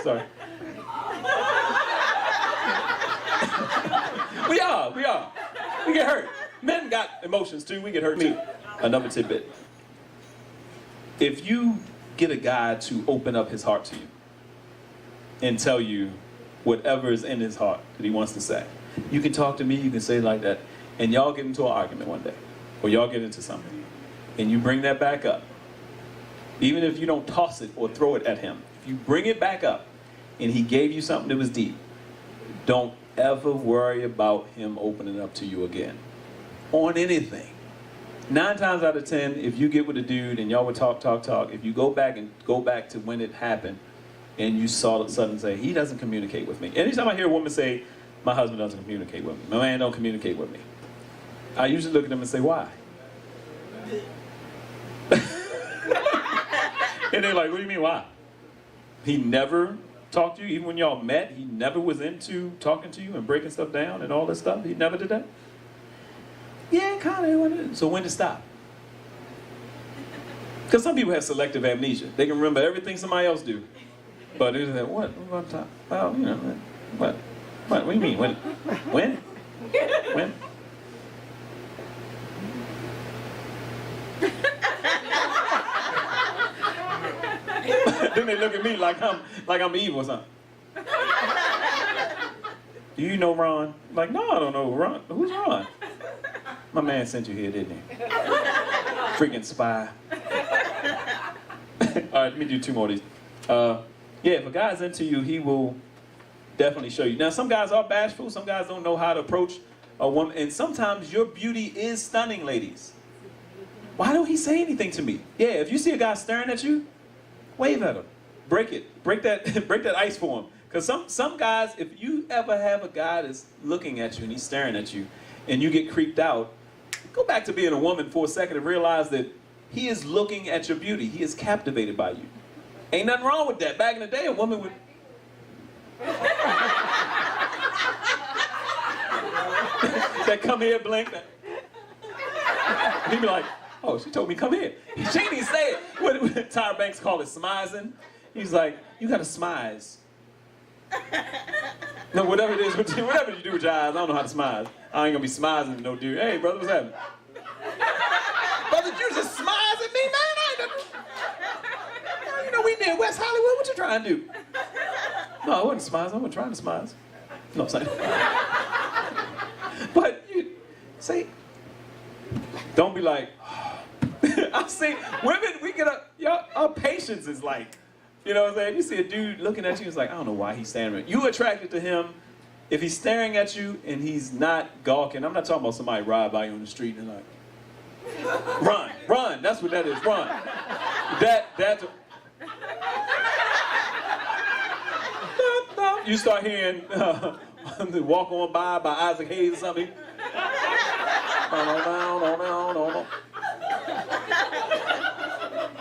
Sorry. We are. We get hurt. Men got emotions too. We get hurt too. Another tidbit. If you get a guy to open up his heart to you and tell you whatever is in his heart that he wants to say, you can talk to me, you can say it like that, and y'all get into an argument one day, or y'all get into something, and you bring that back up. Even if you don't toss it or throw it at him, if you bring it back up and he gave you something that was deep, don't ever worry about him opening up to you again on anything. 9 times out of 10, if you get with a dude and y'all would talk, if you go back to when it happened and you saw it suddenly say, he doesn't communicate with me. Anytime I hear a woman say, my husband doesn't communicate with me, my man don't communicate with me, I usually look at them and say, why? And they're like, what do you mean, why? He never talked to you, even when y'all met, he never was into talking to you and breaking stuff down and all this stuff? He never did that? Yeah, kind of. So when to stop? Because some people have selective amnesia. They can remember everything somebody else do. But it's like, what? Well, you know, what? What do you mean? When? When? Then they look at me like I'm evil or something. Do you know Ron? I'm like, no, I don't know Ron. Who's Ron? My man sent you here, didn't he? Freaking spy. All right, let me do 2 more of these. Yeah, if a guy's into you, he will definitely show you. Now, some guys are bashful. Some guys don't know how to approach a woman. And sometimes your beauty is stunning, ladies. Why don't he say anything to me? Yeah, if you see a guy staring at you, wave at him. Break it. Break that ice for him. Because some guys, if you ever have a guy that's looking at you and he's staring at you and you get creeped out, go back to being a woman for a second and realize that he is looking at your beauty. He is captivated by you. Ain't nothing wrong with that. Back in the day, a woman would... that come here blink. He'd be like, oh, she told me come here. She didn't say it. What Tyra Banks called it, smizing. He's like, you gotta smize. No, whatever it is, whatever you do with your eyes, I don't know how to smize. I ain't gonna be smizing to no dude. Hey, brother, what's happening? Brother, you just smizing me, man? You know we near West Hollywood. What you trying to do? No, I wasn't smizing. I wasn't trying to smize. No, I'm saying. But you say, don't be like. I see women. We get our patience is like. You know what I'm saying? You see a dude looking at you, it's like, I don't know why he's staring at you. You attracted to him. If he's staring at you and he's not gawking, I'm not talking about somebody ride by you on the street and like, run, that's what that is, run. That's you start hearing Walk On By Isaac Hayes or something.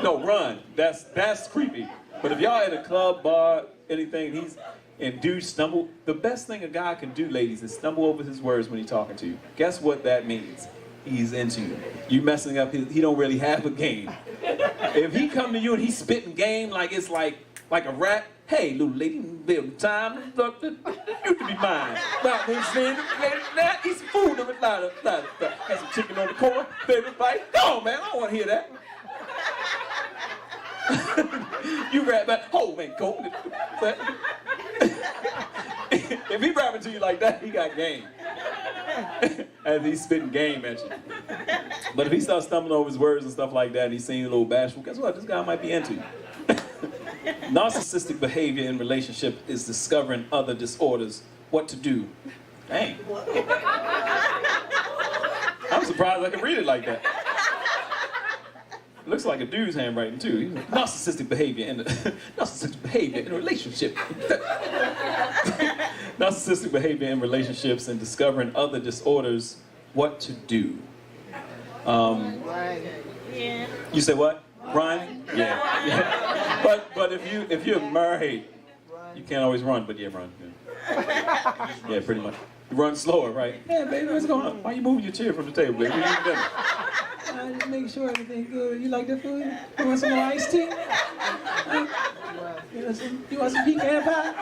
No, run. That's creepy. But if y'all at a club, bar, anything, and dudes stumble, the best thing a guy can do, ladies, is stumble over his words when he's talking to you. Guess what that means? He's into you. You messing up he don't really have a game. If he come to you and he's spitting game like it's like a rap, hey, little lady, bill. Time look, it used to be mine. Now, now eat some food. Had some chicken on the corner, baby bite. Go on, man, I don't want to hear that. You rap back, oh man, go. If he rapping to you like that, he got game. As he's spitting game at you. But if he starts stumbling over his words and stuff like that, and he seems a little bashful, guess what? This guy might be into you. Narcissistic behavior in relationship is discovering other disorders, what to do. Dang. I'm surprised I can read it like that. It looks like a dude's handwriting too. Narcissistic behavior in narcissistic behavior in a relationship. Narcissistic behavior in relationships and discovering other disorders, what to do. Yeah. You say what? Run? Yeah. But if you're married, you can't always run, but yeah, run. Yeah, pretty much. You run slower, right? Yeah, baby, what's going on? Why you moving your chair from the table, baby? We need dinner. Just make sure everything's good. You like that food? You want some more iced tea? You want some pecan pie?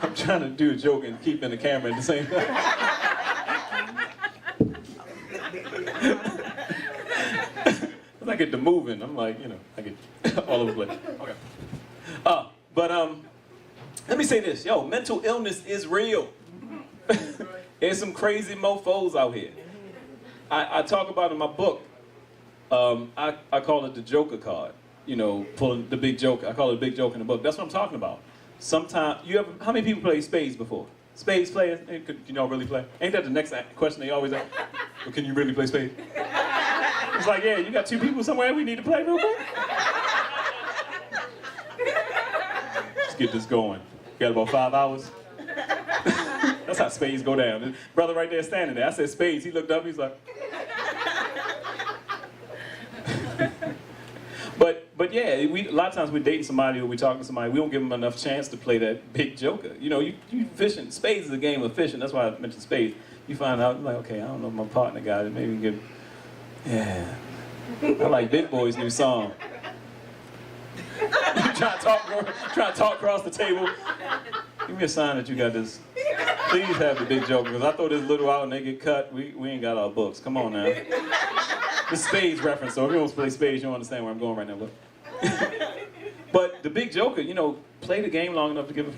I'm trying to do a joke and keep in the camera at the same time. I get to moving. I'm like, I get all over the place. Okay. But let me say this. Yo, mental illness is real. There's some crazy mofos out here. I talk about it in my book. I call it the Joker card. Pulling the big joke. I call it a big joke in the book. That's what I'm talking about. Sometimes how many people play spades before? Spades players? Can y'all really play? Ain't that the next question they always ask? Well, can you really play spades? It's like, yeah, you got two people somewhere we need to play real quick? Let's get this going. Got about 5 hours? That's how spades go down. The brother right there standing there. I said spades. He looked up. He's like. But yeah, a lot of times we're dating somebody or we're talking to somebody. We don't give them enough chance to play that big joker. You fishing. Spades is a game of fishing. That's why I mentioned spades. You find out like, okay, I don't know if my partner got it. Maybe we can give. Yeah. I like Big Boy's new song. trying to talk across the table. Give me a sign that you got this. Please have the big joke, because I throw this little out and they get cut. We ain't got our books. Come on now. This spades reference, so if you don't play spades, you don't understand where I'm going right now. But the big joker, play the game long enough to give a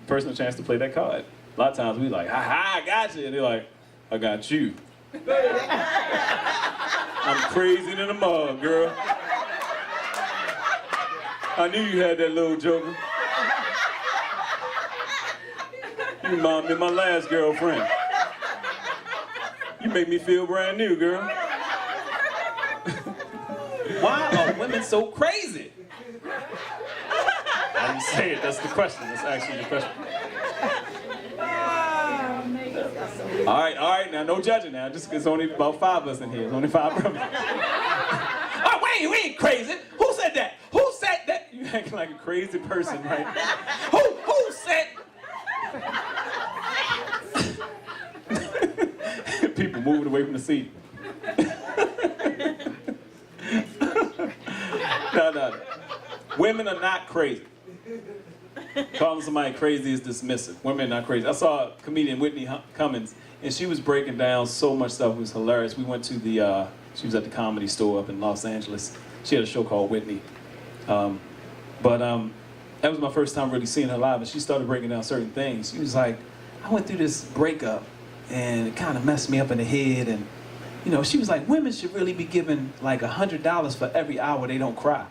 person a chance to play that card. A lot of times we like, ha, I got you. And they're like, I got you. I'm crazy than a mug, girl. I knew you had that little joker. You remind me of my last girlfriend. You make me feel brand new, girl. Why are women so crazy? I didn't say it, that's the question. That's actually the question. All right, now no judging now. It's only about 5 of us in here. It's only 5 brothers. Oh, wait, we ain't crazy. Who said that? Who said that? You acting like a crazy person, right? Who said? People moving away from the seat. No. Women are not crazy. Calling somebody crazy is dismissive. Women are not crazy. I saw a comedian, Whitney Cummings, and she was breaking down so much stuff. It was hilarious. We went to she was at the Comedy Store up in Los Angeles. She had a show called Whitney. That was my first time really seeing her live, and she started breaking down certain things. She was like, I went through this breakup, and it kind of messed me up in the head, and she was like, women should really be given like $100 for every hour they don't cry.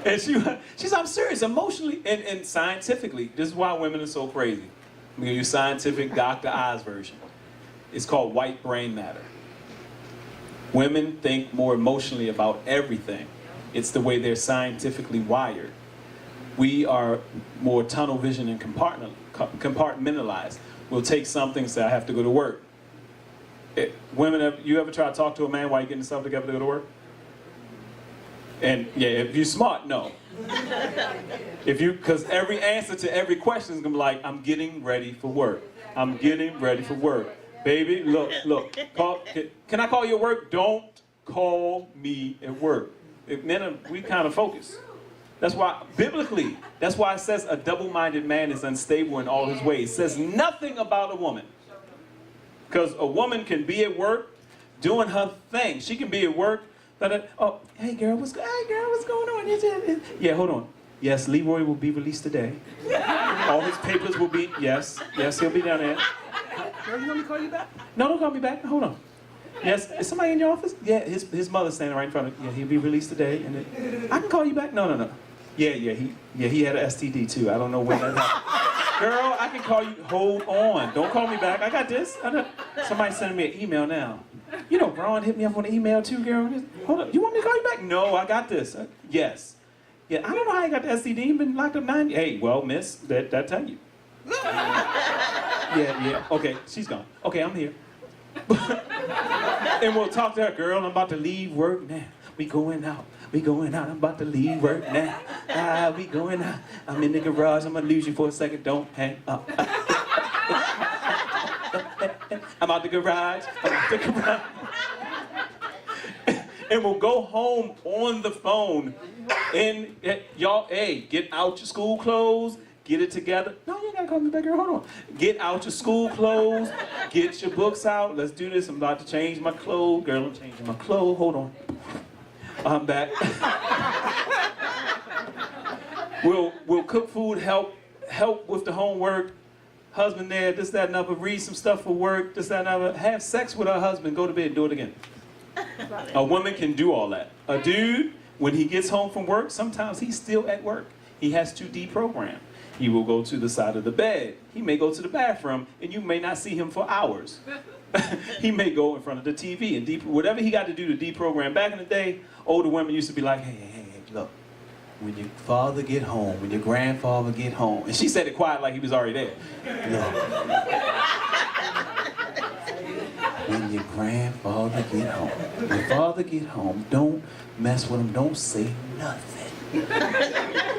And she's I'm serious, emotionally and scientifically. This is why women are so crazy. I'm gonna use scientific Dr. Oz version. It's called white brain matter. Women think more emotionally about everything. It's the way they're scientifically wired. We are more tunnel vision and compartmentalized. We'll take something and say, I have to go to work. Women, you ever try to talk to a man while you're getting yourself together to go to work? And yeah, if you're smart, no. Because every answer to every question is gonna be like, I'm getting ready for work. I'm getting ready for work. Baby, look, can I call you at work? Don't call me at work. Men, we kind of focus. That's why, biblically, that's why it says a double-minded man is unstable in all his ways. It says nothing about a woman. Because a woman can be at work doing her thing. She can be at work, oh, hey girl, what's going on? Yeah, hold on. Yes, Leroy will be released today. All his papers will be, yes, he'll be down there. Girl, you want me to call you back? No, don't call me back. Hold on. Yes, is somebody in your office? Yeah, his mother's standing right in front of him. Yeah, he'll be released today. And then, I can call you back? No. Yeah, he had an STD too. I don't know when that happened. Girl, I can call you. Hold on. Don't call me back. I got this. Somebody's sending me an email now. You know, Ron hit me up on the email too, girl. Hold up. You want me to call you back? No, I got this. Yes. Yeah, I don't know how you got the STD. You've been locked up 9 years. Hey, well, miss, that tell you. Yeah. Okay, she's gone. Okay, I'm here. And we'll talk to her, girl. I'm about to leave work now. We going out. I'm about to leave work now. We going out. I'm in the garage. I'm gonna lose you for a second. Don't hang up. I'm out the garage. And we'll go home on the phone. And y'all, hey, get out your school clothes. Get it together. No, you ain't gotta call me back here. Hold on. Get out your school clothes. Get your books out. Let's do this. I'm about to change my clothes. Girl, I'm changing my clothes. Hold on. I'm back. We'll cook food, help with the homework. Husband there, this, that, and other. Read some stuff for work, this, that, and other. Have sex with her husband. Go to bed. Do it again. A woman can do all that. A dude, when he gets home from work, sometimes he's still at work. He has to deprogram. He will go to the side of the bed. He may go to the bathroom, and you may not see him for hours. He may go in front of the TV and whatever he got to do to deprogram. Back in the day, older women used to be like, hey, look, when your father get home, when your grandfather get home, and she said it quiet like he was already there. Look, when your grandfather get home, your father get home, don't mess with him, don't say nothing.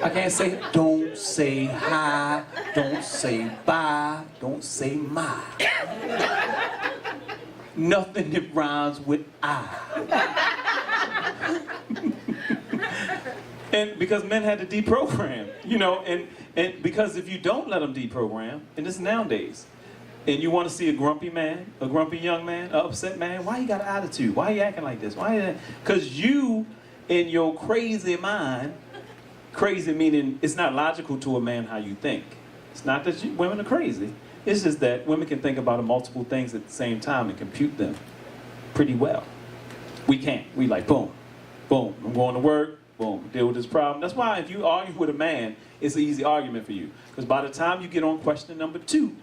I can't say, don't say hi, don't say bye, don't say my. Nothing that rhymes with I. And because men had to deprogram, you know, and because if you don't let them deprogram, and this is nowadays, and you want to see a grumpy man, a grumpy young man, an upset man, why you got an attitude? Why you acting like this? Because you, in your crazy mind, crazy meaning it's not logical to a man how you think. It's not that women are crazy. It's just that women can think about multiple things at the same time and compute them pretty well. We can't. We like, boom, boom, I'm going to work, boom, deal with this problem. That's why if you argue with a man, it's an easy argument for you. Because by the time you get on question number 2,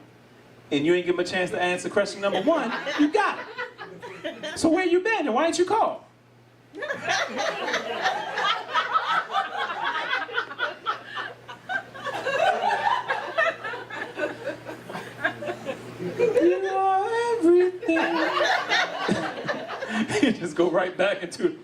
and you ain't give him a chance to answer question number 1, you got it. So where you been and why ain't you called? You are everything. You just go right back into it.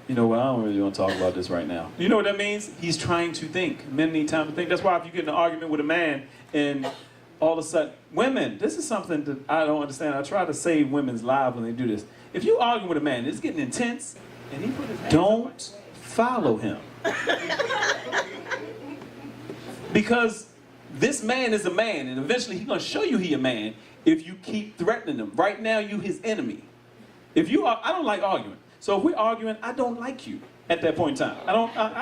You know what, I don't really want to talk about this right now. You know what that means? He's trying to think. Men need time to think. That's why if you get in an argument with a man and all of a sudden, women, this is something that I don't understand. I try to save women's lives when they do this. If you argue with a man, it's getting intense, and he put his hands don't follow him. Because this man is a man, and eventually he's going to show you he a man if you keep threatening him. Right now, you his enemy. If you are, I don't like arguing. So if we're arguing, I don't like you at that point in time. I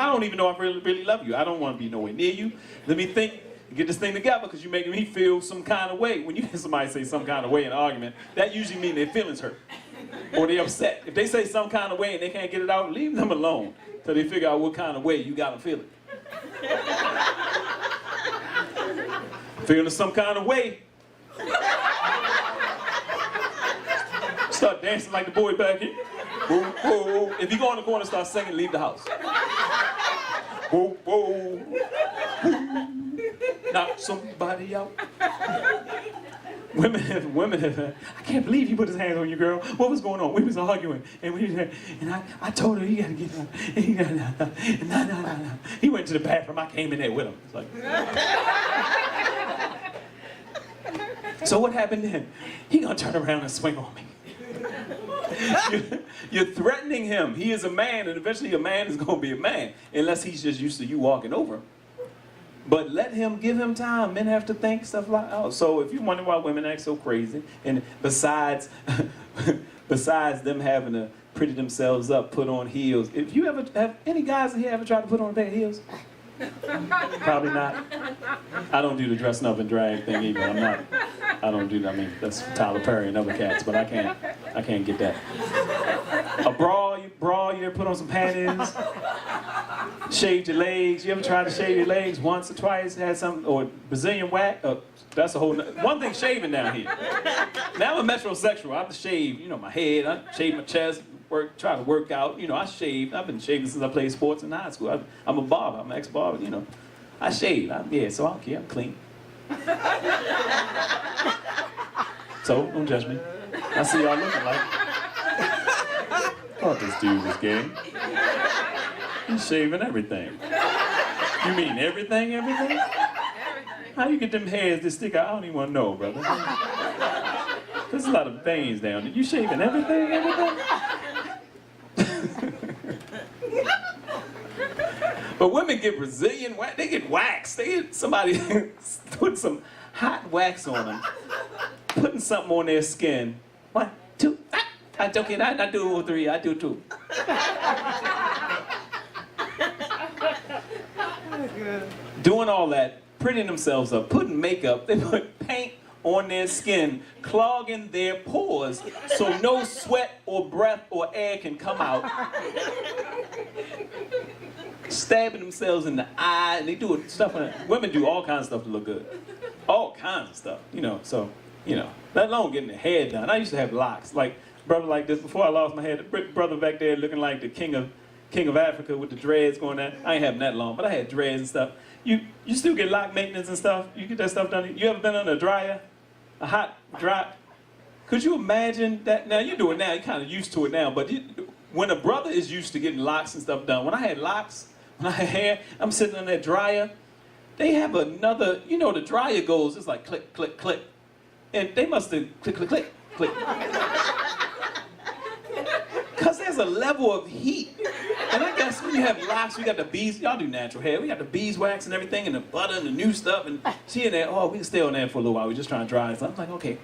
don't even know if I really love you. I don't want to be nowhere near you. Let me think, get this thing together, because you're making me feel some kind of way. When you hear somebody say some kind of way in an argument, that usually means their feelings hurt or they're upset. If they say some kind of way and they can't get it out, leave them alone till they figure out what kind of way you got them feeling. Feeling some kind of way. Start dancing like the boy back here. Whoa, whoa. If you go in the corner and start singing, leave the house. Whoa, whoa. Knock somebody out. Women have, I can't believe he put his hands on you, girl. What was going on? We was arguing, and I told her, you gotta get up. He went to the bathroom, I came in there with him. It's like, so what happened then? He gonna turn around and swing on me. You're threatening him. He is a man, and eventually a man is going to be a man, unless he's just used to you walking over him. But let him, give him time. Men have to think stuff like, oh, so if you wonder why women act so crazy, and besides, besides them having to pretty themselves up, put on heels, if you ever, have any guys in here ever tried to put on a pair of heels? Probably not. I don't do the dressing up and drag thing either. I don't do that. I mean, that's Tyler Perry and other cats, but I can't get that. A bra, you ever put on some panties? Shaved your legs. You ever tried to shave your legs once or twice? Had some, or Brazilian wax? That's a whole, one thing shaving down here. Now I'm a metrosexual. I have to shave, you know, my head. I shave my chest. Try to work out, you know, I shave. I've been shaving since I played sports in high school. I'm a barber, I'm an ex-barber, you know. I shave, yeah, so I don't care, I'm clean. So, don't judge me. I see y'all looking like, thought this dude was gay. He's shaving everything. You mean everything? How you get them hairs that stick out? I don't even want to know, brother. There's a lot of veins down there. You shaving everything? But women get Brazilian wax, they get wax. They get somebody put some hot wax on them, putting something on their skin. 1, 2, I joking, I do 3, I do 2. Doing all that, prettying themselves up, putting makeup, they put paint on their skin, clogging their pores so no sweat or breath or air can come out. Stabbing themselves in the eye, and they do stuff. Women do all kinds of stuff to look good. All kinds of stuff, you know, so, you know, let alone getting their hair done. I used to have locks, like, brother like this, before I lost my hair, the brother back there looking like the king of Africa with the dreads going down. I ain't having that long, but I had dreads and stuff. You still get lock maintenance and stuff? You get that stuff done? You ever been under a dryer? A hot dry? Could you imagine that? Now, you do it now, you're kind of used to it now, but when a brother is used to getting locks and stuff done, when I had locks, when I had hair, I'm sitting on that dryer, they have another, you know, the dryer goes, it's like click, click, click. And they must have click, click, click, click. Because there's a level of heat. And I guess when you have locks, we got the bees, y'all do natural hair, we got the beeswax and everything, and the butter and the new stuff, and she in there, oh, we can stay on there for a little while, we're just trying to dry it. So I'm like, okay.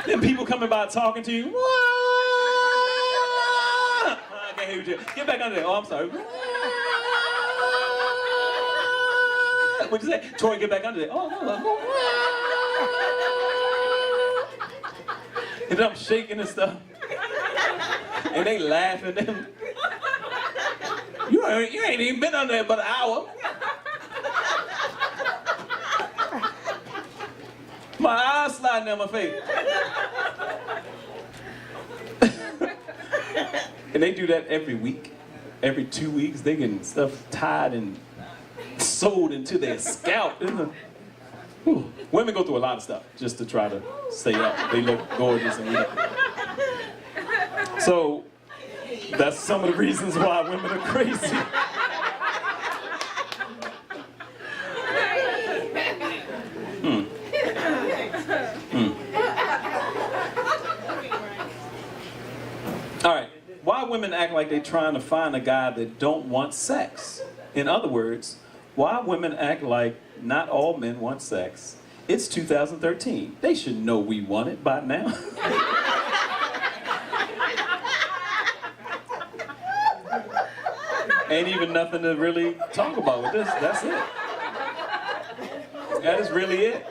Then people coming by talking to you, I can't hear you. Get back under there, oh, I'm sorry. What'd you say? Troy, get back under there. Oh, no. And then I'm shaking and stuff. And they laughing. You ain't even been under there but an hour. My eyes sliding down my face. And they do that every week. Every 2 weeks, they getting stuff tied and sewed into their scalp. Women go through a lot of stuff just to try to stay up. They look gorgeous and look. So that's some of the reasons why women are crazy. All right, why women act like they're trying to find a guy that don't want sex? In other words, why women act like not all men want sex? It's 2013. They should know we want it by now. Ain't even nothing to really talk about with this. That's it. That is really it.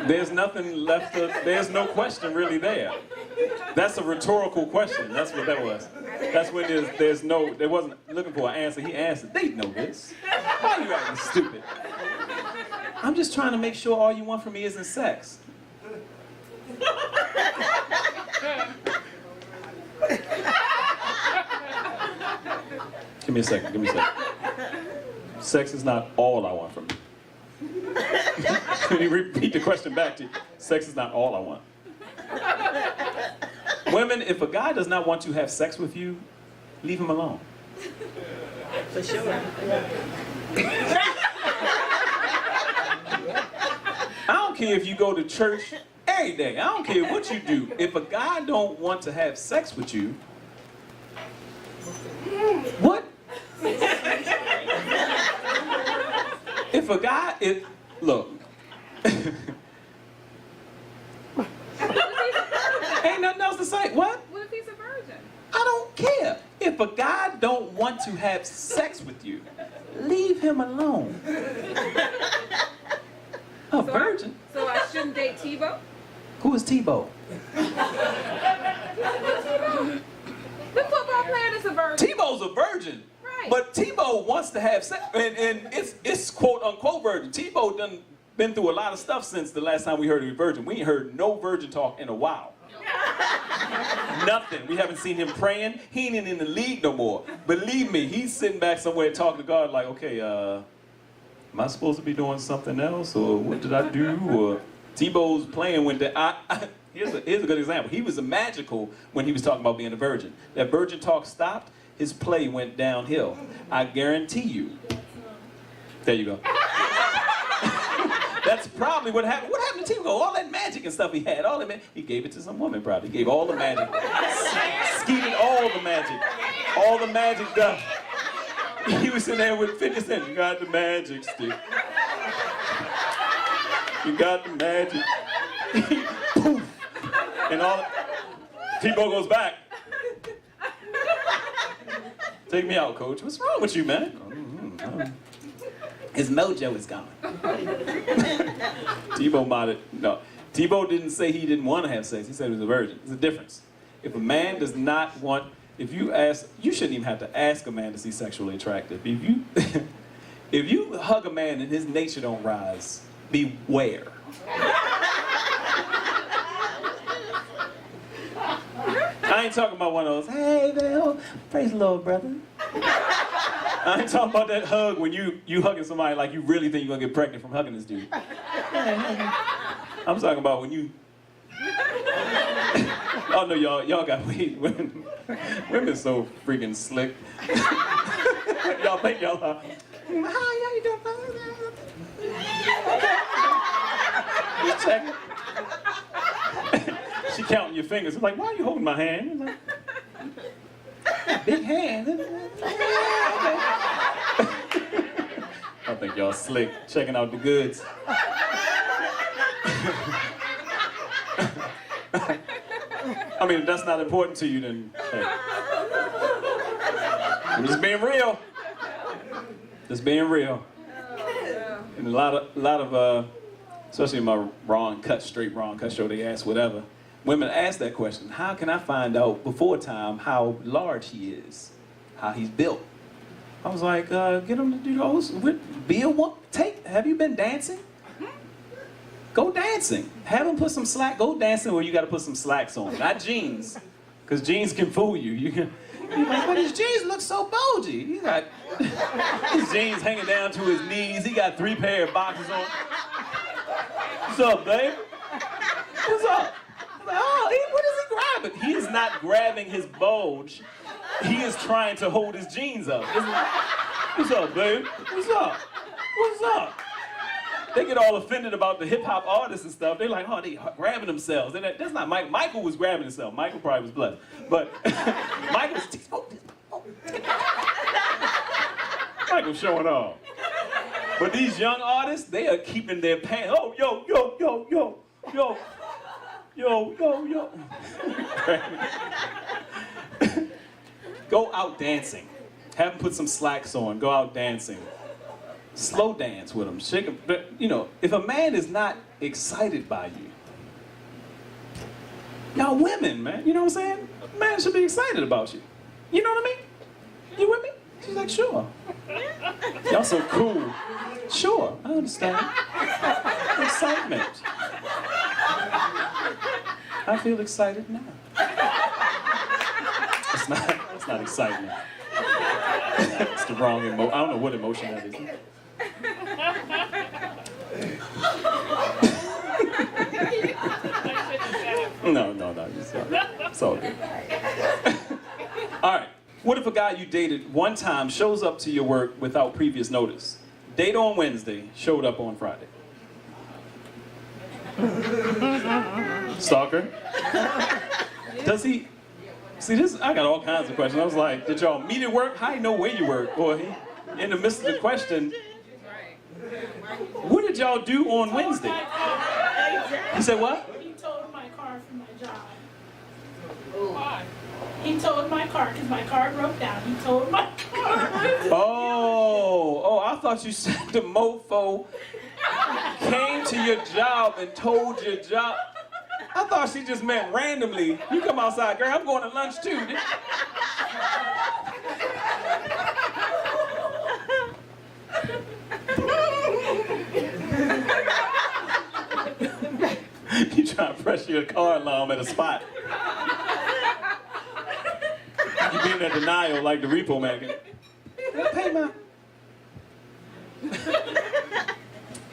There's nothing left to, there's no question really there. That's a rhetorical question. That's what that was. That's when there's no, they wasn't looking for an answer. He answered. They know this. Why are you acting stupid? I'm just trying to make sure all you want from me isn't sex. Give me a second. Sex is not all I want from you. Can you repeat the question back to you? Sex is not all I want. Women, if a guy does not want to have sex with you, leave him alone. For sure. I don't care if you go to church married day. I don't care what you do. If a guy don't want to have sex with you, what? Look. Ain't nothing else to say. What? What if he's a virgin? I don't care. If a guy don't want to have sex with you, leave him alone. A virgin? So I shouldn't date Tebow? Who is Tebow? The football player that's a virgin. Tebow's a virgin. Right. But Tebow wants to have sex, and it's quote unquote virgin. Tebow done been through a lot of stuff since the last time we heard he was virgin. We ain't heard no virgin talk in a while. Nothing. We haven't seen him praying. He ain't in the league no more. Believe me, he's sitting back somewhere talking to God like, okay, am I supposed to be doing something else, or what did I do? Or Tebow's playing when here's a good example. He was magical when he was talking about being a virgin. That virgin talk stopped, his play went downhill. I guarantee you. There you go. That's probably what happened. What happened to Tebow? All that magic and stuff he had, he gave it to some woman probably. He gave all the magic. Skeeted all the magic. All the magic done. He was sitting there with 50 cents. You got the magic stick. You got the magic. Poof. And all Tebow goes back. Take me out, coach. What's wrong with you, man? His mojo is gone. Tebow didn't say he didn't want to have sex. He said he was a virgin. There's a difference. If a man does not want, you shouldn't even have to ask a man to see sexually attractive. If you hug a man and his nature don't rise, beware. I ain't talking about one of those, hey, Bill, praise the Lord, brother. I ain't talking about that hug when you hugging somebody like you really think you're gonna get pregnant from hugging this dude. I'm talking about when you... Oh no, y'all got weed. Women so freaking slick. Y'all think y'all are... Hi, how you doing? Just checking. She counting your fingers. It's like, why are you holding my hand? It's like, big hand. I think y'all slick, checking out the goods. I mean, if that's not important to you, then hey. I'm just being real. Just being real. And a lot of especially in my straight wrong cut show, they ask whatever. Women ask that question, how can I find out before time how large he is, how he's built? I was like, get him to do those, be a woman, have you been dancing? Go dancing. Have him put some slack, go dancing where you gotta put some slacks on, not jeans, because jeans can fool you. You're like, but his jeans look so bulgy. He got his jeans hanging down to his knees, he got 3 pair of boxes on. What's up, babe? What's up? Oh, what is he grabbing? He is not grabbing his bulge. He is trying to hold his jeans up. What's up, babe? What's up? What's up? They get all offended about the hip-hop artists and stuff. They're like, oh, they grabbing themselves. That's not Mike. Michael was grabbing himself. Michael probably was blessed. But Michael's showing off. But these young artists, they are keeping their pants. Oh, yo. Go out dancing. Have them put some slacks on. Go out dancing. Slow dance with them. Shake them. But, if a man is not excited by you, y'all women, man. You know what I'm saying? A man should be excited about you. You know what I mean? You with me? She's like, sure. Y'all so cool. Sure, I understand. Excitement. I feel excited now. It's not excitement. It's the wrong emotion. I don't know what emotion that is. No. It's all good. All right. What if a guy you dated one time shows up to your work without previous notice? Date on Wednesday, showed up on Friday. Stalker? Does he? See, this, I got all kinds of questions. I was like, did y'all meet at work? How you know where you work? Or he, in the midst of the question, what did y'all do on Wednesday? He said what? He towed my car for my job. Why? He towed my car because my car broke down. He towed my car. Oh, I thought you said the mofo came to your job and told your job. I thought she just meant randomly. You come outside, girl, I'm going to lunch too. You trying to press your car alarm at a spot. You being in denial like the repo man. Did I pay my...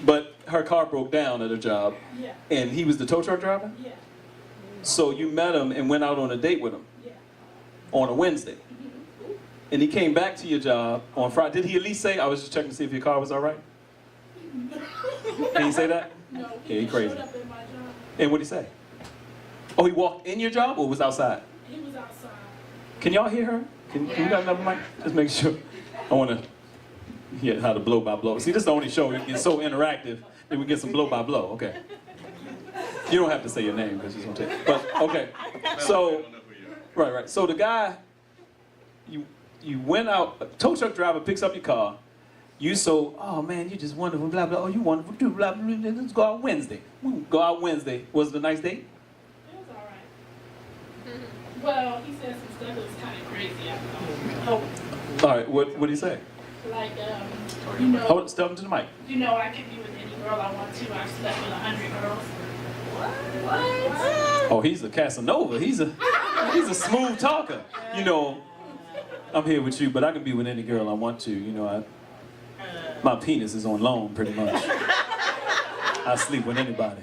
But her car broke down at her job. Yeah. And he was the tow truck driver? Yeah. So you met him and went out on a date with him? Yeah. On a Wednesday? And he came back to your job on Friday. Did he at least say, I was just checking to see if your car was all right? Can he say that? No. Yeah, he crazy. Showed up in my job. And what'd he say? Oh, he walked in your job or was outside? He was outside. Can y'all hear her? Can you got another mic? Just make sure. I want to hear how to blow by blow. See, this is the only show. It's so interactive that we get some blow by blow. Okay. You don't have to say your name because it's going to take. But, okay. So, right. So the guy, you went out, a tow truck driver picks up your car. You so, oh man, you just wonderful, blah, blah. Oh, you wonderful too, blah, blah, blah. Let's go out Wednesday. We'll go out Wednesday. Was it a nice date? It was all right. Well, he said some stuff that was kind of crazy. All right, what did he say? Like, you know. Hold it, step him to the mic. You know, I can be with any girl I want to. I've slept with 100 girls. What? Oh, he's a Casanova. He's a smooth talker. You know, I'm here with you, but I can be with any girl I want to. You know, my penis is on loan, pretty much. I sleep with anybody.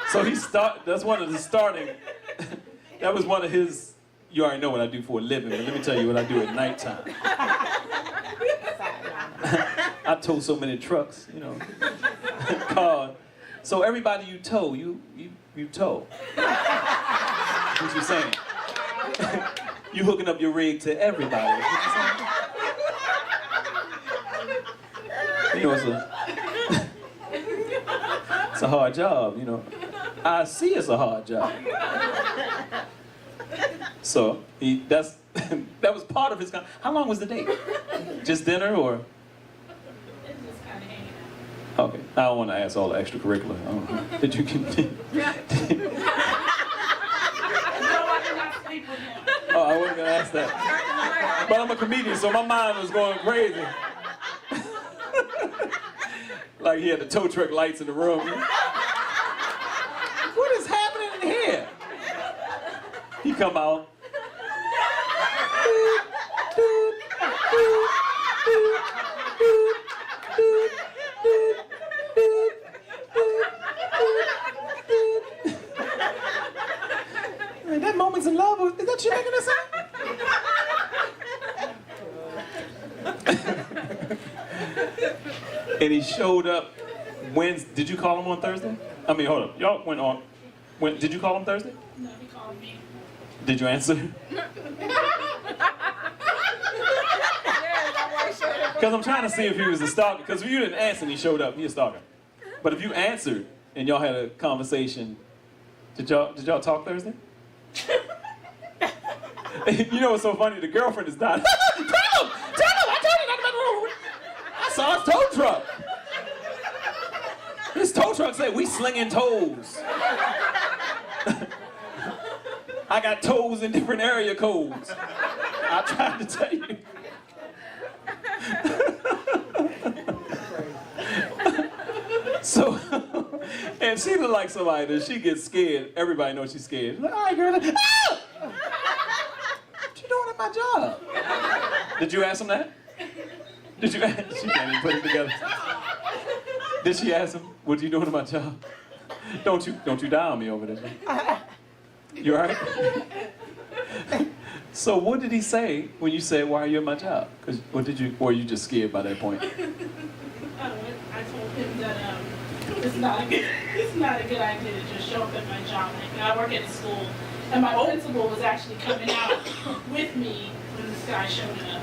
So he that's one of the starting. That was one of his. You already know what I do for a living, but let me tell you what I do at nighttime. I tow so many trucks, you know, car. So everybody you tow, you tow. What you saying? You hooking up your rig to everybody. What you saying? You know, it's a hard job, you know. I see it's a hard job. So that was part of his. How long was the date? Just dinner or? It was just kind of hanging out. Okay, I don't want to ask all the extracurricular. Did you continue? No, I did not sleep with him. Oh, I wasn't gonna ask that. But I'm a comedian, so my mind was going crazy. Like he had the tow truck lights in the room. What is happening in here? He come out. Man, that moment's in love. Is that you making this up? And he showed up Wednesday. Did you call him on Thursday? I mean, hold up. Y'all went on. Did you call him Thursday? No, he called me. Did you answer? Because I'm trying to see if he was a stalker. Because if you didn't answer and he showed up, he's a stalker. But if you answered and y'all had a conversation, did y'all talk Thursday? You know what's so funny? The girlfriend is dying. Tell him! I told you not to move. I saw his tow truck. His tow truck said, we slinging toes. I got toes in different area codes. I tried to tell you. So, and she look like somebody that she gets scared. Everybody knows she's scared. She's like, all right, girl. Ah! What you doing at my job? Did you ask him that? Did you ask? She can't even put it together. Did she ask him, what you doing at my job? Don't you die on me over this. You all right? So what did he say when you said, why are you at my job? Or were you just scared by that point? I told him that it's not a good idea to just show up at my job. Like, I work at a school, and my principal was actually coming out with me when this guy showed up.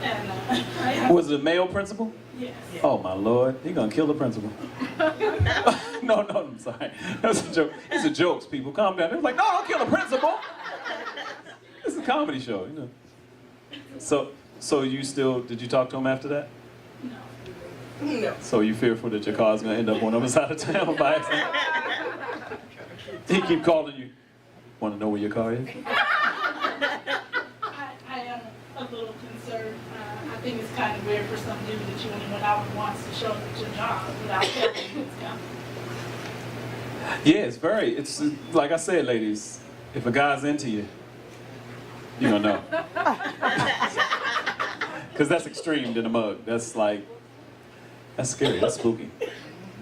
And Was it a male principal? Yes. Oh my Lord, he gonna kill the principal. No, I'm sorry. That's a joke. These are jokes, people. Calm down. They're like, no, don't kill the principal. It's a comedy show, you know. So you still, did you talk to him after that? No. So you fearful that your car's gonna end up on the other side of town by accident? He keep calling you. Want to know where your car is? I am a little concerned. I think it's kind of weird for some dude that you only went out and wants to show up at your job without telling you who's coming. Yeah, it's like I said, ladies, if a guy's into you, you don't know. Because that's extreme than a mug. That's scary, that's spooky.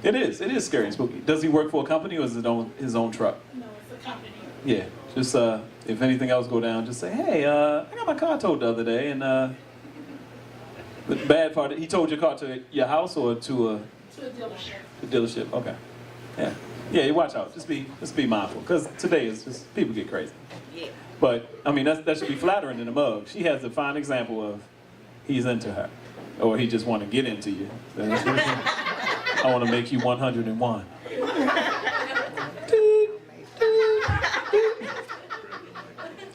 It is scary and spooky. Does he work for a company or is it his own truck? No, it's a company. Yeah, just if anything else go down, just say, hey, I got my car towed the other day, and the bad part, he towed your car to your house or to a dealership. The dealership, okay. Yeah, you watch out. Just be mindful, because today is just, people get crazy. Yeah. But, I mean, that should be flattering in a mug. She has a fine example of he's into her, or he just want to get into you. I want to make you 101.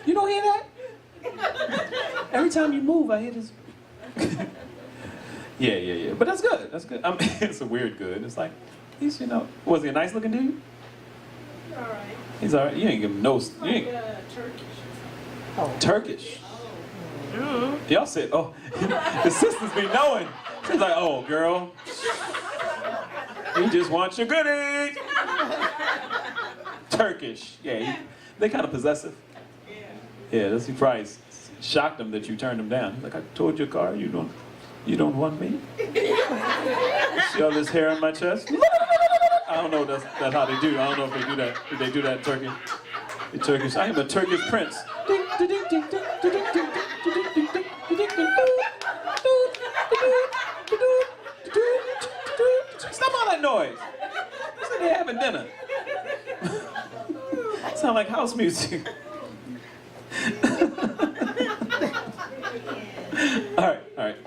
You don't hear that? Every time you move, I hear this. Yeah. But that's good. That's good. I mean, it's a weird good. It's like, he's, was he a nice looking dude? All right. He's all right. You ain't give him no. You Like ain't, Turkish. Turkish. Y'all said, oh, the sisters be knowing. She's like, oh, girl. He just wants your goodies. Turkish. Yeah, they kind of possessive. Yeah, that's, he probably shocked him that you turned him down. He's like, I told your car, you don't want me? See all this hair on my chest? I don't know, that's how they do. I don't know if they do that. Did they do that in Turkey? The Turkish, I am a Turkish prince. Stop all that noise. They said they're having dinner. Sound like house music. All right.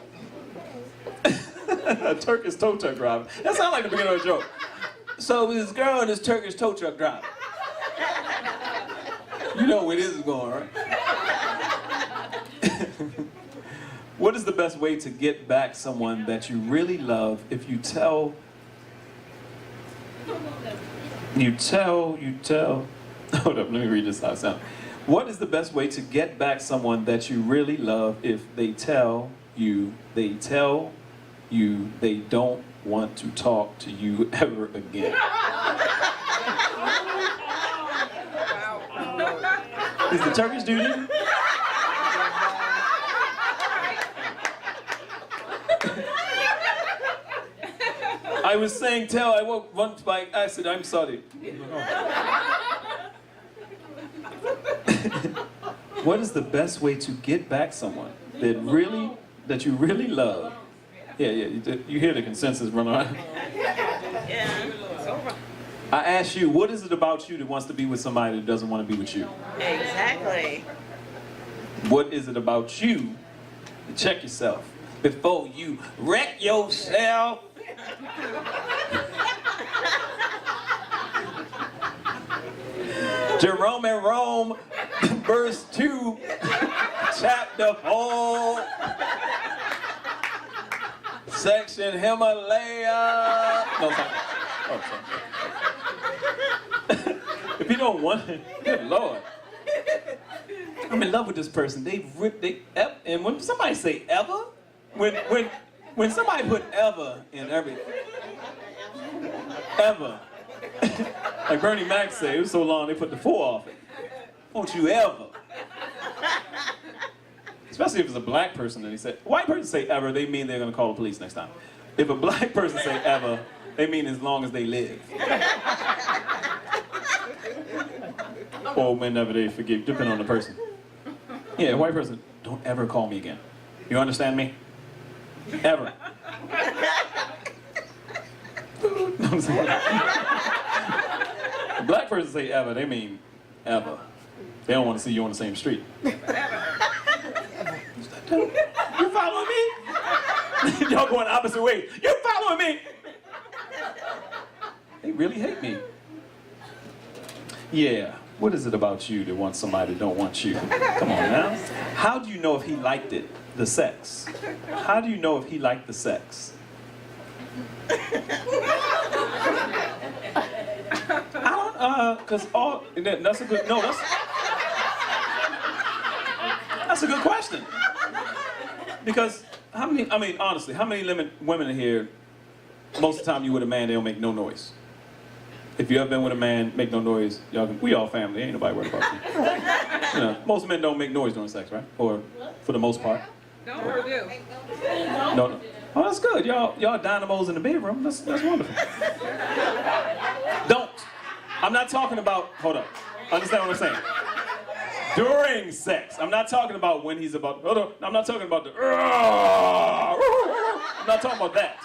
A Turkish tow truck driver. That sounds like the beginning of a joke. So this girl and this Turkish tow truck driver. You know where this is going, right? What is the best way to get back someone that you really love if you tell, hold up, let me read this out sound. What is the best way to get back someone that you really love if they tell you they don't want to talk to you ever again? Is the Turkish dude in? I was saying I woke once by accident, I'm sorry. What is the best way to get back someone that you really love? Yeah, you hear the consensus run on. Yeah, it's over. I asked you, what is it about you that wants to be with somebody that doesn't want to be with you? Exactly. What is it about you? Check yourself before you wreck yourself. Jerome and Rome, verse 2, chapter 4, section Himalaya. No, sorry. Oh, sorry. If you don't want it, good Lord. I'm in love with this person. And when somebody say ever, when somebody put ever in everything, ever. Like Bernie Mac said, it was so long they put the 4 off it. Won't you ever? Especially if it's a black person and he said, white person say ever, they mean they're gonna call the police next time. If a black person say ever, they mean as long as they live. Or whenever they forgive, depending on the person. Yeah, white person, don't ever call me again. You understand me? Ever. No, I'm saying. A black person say ever, they mean ever. They don't want to see you on the same street. You following me? Y'all going the opposite way. You following me? They really hate me. Yeah. What is it about you that wants somebody that don't want you? Come on now. How do you know if he liked it, the sex? How do you know if he liked the sex? Cause that's a good, no, that's a good question. Because honestly, how many women in here, most of the time you with a man, they'll make no noise. If you ever been with a man, make no noise, we all family, ain't nobody worried about you. You know, most men don't make noise during sex, right? Or for the most part. Don't do. No. Oh, that's good. Y'all dynamos in the bedroom. That's wonderful. Don't. I'm not talking about, hold up. Understand what I'm saying? During sex. I'm not talking about when he's about, hold on. I'm not talking about the, I'm not talking about that.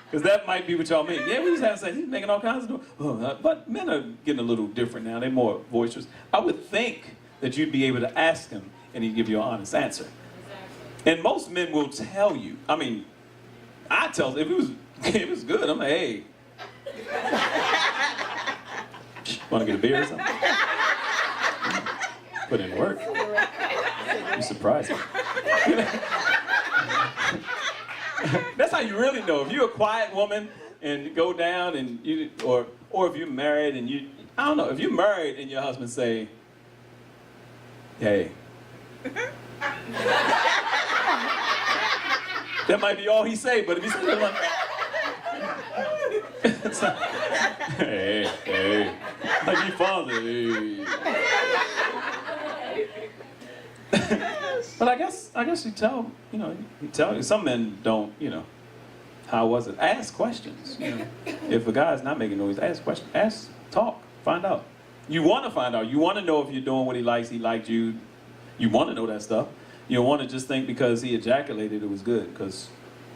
Because that might be what y'all mean. Yeah, we just have sex. He's making all kinds of noise. But men are getting a little different now. They're more boisterous. I would think that you'd be able to ask him and he'd give you an honest answer. And most men will tell you. I mean, I tell, if it was good, I'm like, hey. Want to get a beer or something? Put in work. You surprised me. That's how you really know. If you're a quiet woman and you go down and you, or if you're married and you, I don't know, if you're married and your husband say, hey. That might be all he say, but if he says like, hey, like he father, hey. But I guess you tell, some men don't, how was it? Ask questions. If a guy's not making noise, ask questions. Talk, find out. You want to find out. You want to know if you're doing what he likes, he liked you. You want to know that stuff. You don't want to just think because he ejaculated it was good, because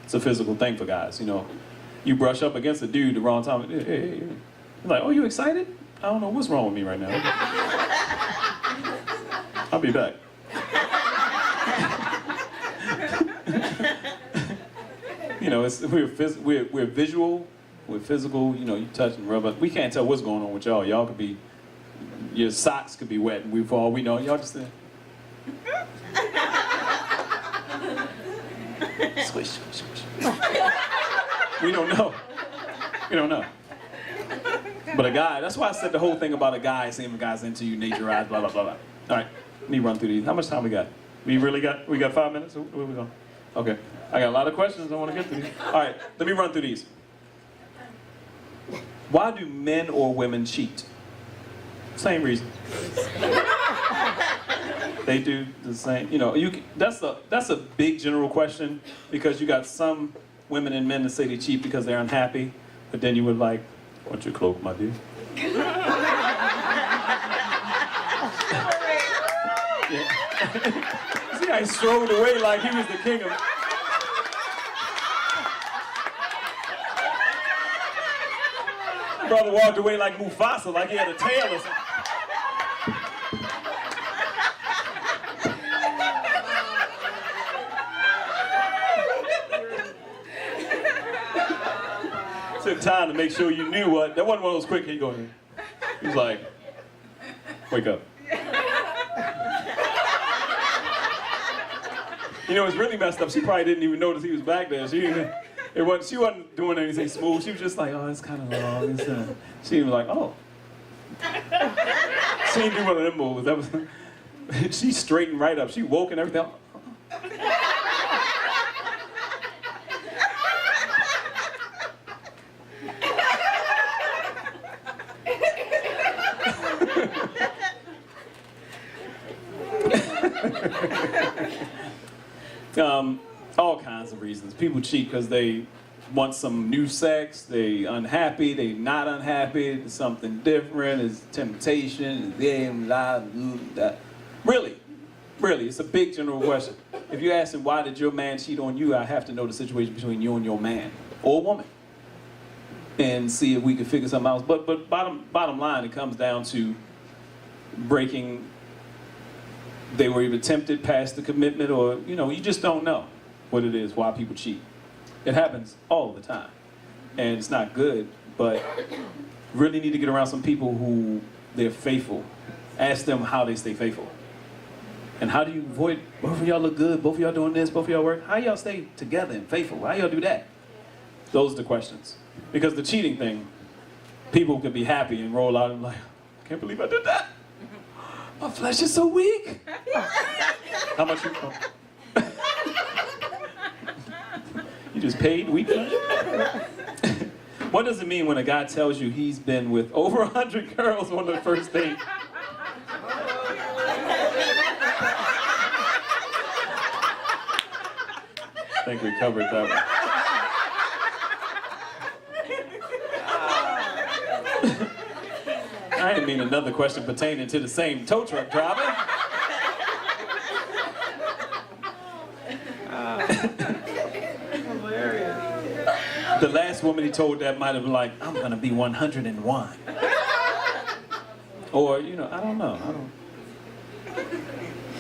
it's a physical thing for guys, You brush up against a dude the wrong time. Hey. You're like, oh, you excited? I don't know what's wrong with me right now. I'll be back. We're visual, we're physical. You touch and rub. But we can't tell what's going on with y'all. Y'all could be, your socks could be wet, and for all we know, y'all just squish, squish, squish. We don't know. But a guy, that's why I said the whole thing about a guy, seeing if a guy's into you, nature eyes, blah, blah, blah, blah. All right, let me run through these. How much time we got? We got 5 minutes? Where we going? Okay, I got a lot of questions I want to get through these. All right, let me run through these. Why do men or women cheat? Same reason. They do the same, that's a big general question, because you got some women and men that say they cheat because they're unhappy, but then you would like, want your cloak, my dear? See how he strode away like he was the king of... Brother walked away like Mufasa, like he had a tail or something. Took time to make sure you knew what. That wasn't one of those quick. Here you go. He was like, wake up. It's really messed up. She probably didn't even notice he was back there. She wasn't doing anything smooth. She was just like, oh, it's kind of long. She was like, oh. She didn't do one of them moves. That was. She straightened right up. She woke and everything. All kinds of reasons. People cheat because they want some new sex, they unhappy, they not unhappy, it's something different, it's temptation, it's really. Really, it's a big general question. If you ask him, why did your man cheat on you, I have to know the situation between you and your man or woman and see if we can figure something out. But bottom line, it comes down to breaking. They were either tempted past the commitment, or you just don't know what it is, why people cheat. It happens all the time, and it's not good. But really need to get around some people who they're faithful. Ask them how they stay faithful. And how do you avoid, both of y'all look good, both of y'all doing this, both of y'all work? How y'all stay together and faithful? How y'all do that? Those are the questions. Because the cheating thing, people could be happy and roll out and like, I can't believe I did that. My flesh is so weak. How much you You just paid weak flesh? What does it mean when a guy tells you he's been with over 100 girls on the first date? I think we covered that one. I didn't mean another question pertaining to the same tow truck driver. The last woman he told that might have been like, I'm gonna be 101. Or, I don't know.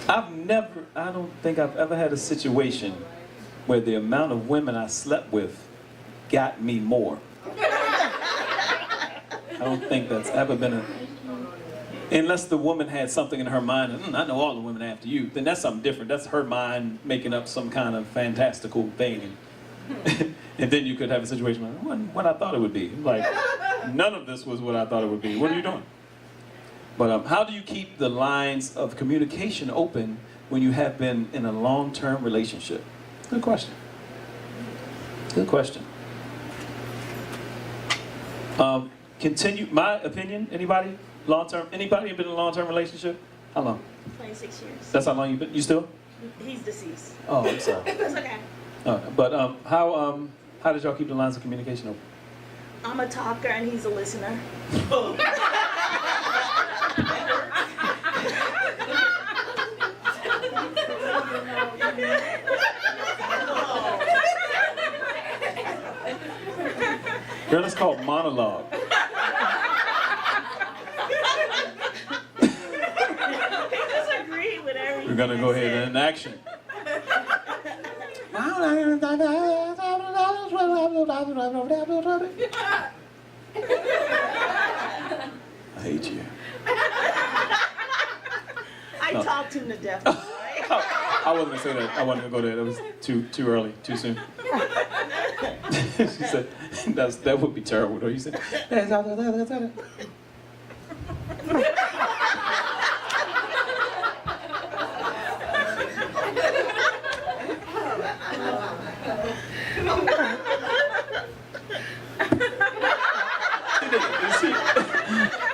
I don't think I've ever had a situation where the amount of women I slept with got me more. I don't think that's ever been unless the woman had something in her mind, I know all the women after you, then that's something different. That's her mind making up some kind of fantastical thing. And then you could have a situation like, what I thought it would be. Like, none of this was what I thought it would be. What are you doing? But how do you keep the lines of communication open when you have been in a long-term relationship? Good question. Good question. Continue, my opinion, anybody? Long-term, anybody been in a long-term relationship? How long? 26 years. That's how long you've been, you still? He's deceased. Oh, I'm sorry. That's okay. But how did y'all keep the lines of communication open? I'm a talker and he's a listener. Girl, it's called monologue. We're gonna go ahead and action. I hate you. I talked him to death. I wasn't gonna say that. I wasn't gonna go there. That was too early, too soon. She said, that would be terrible though. You said,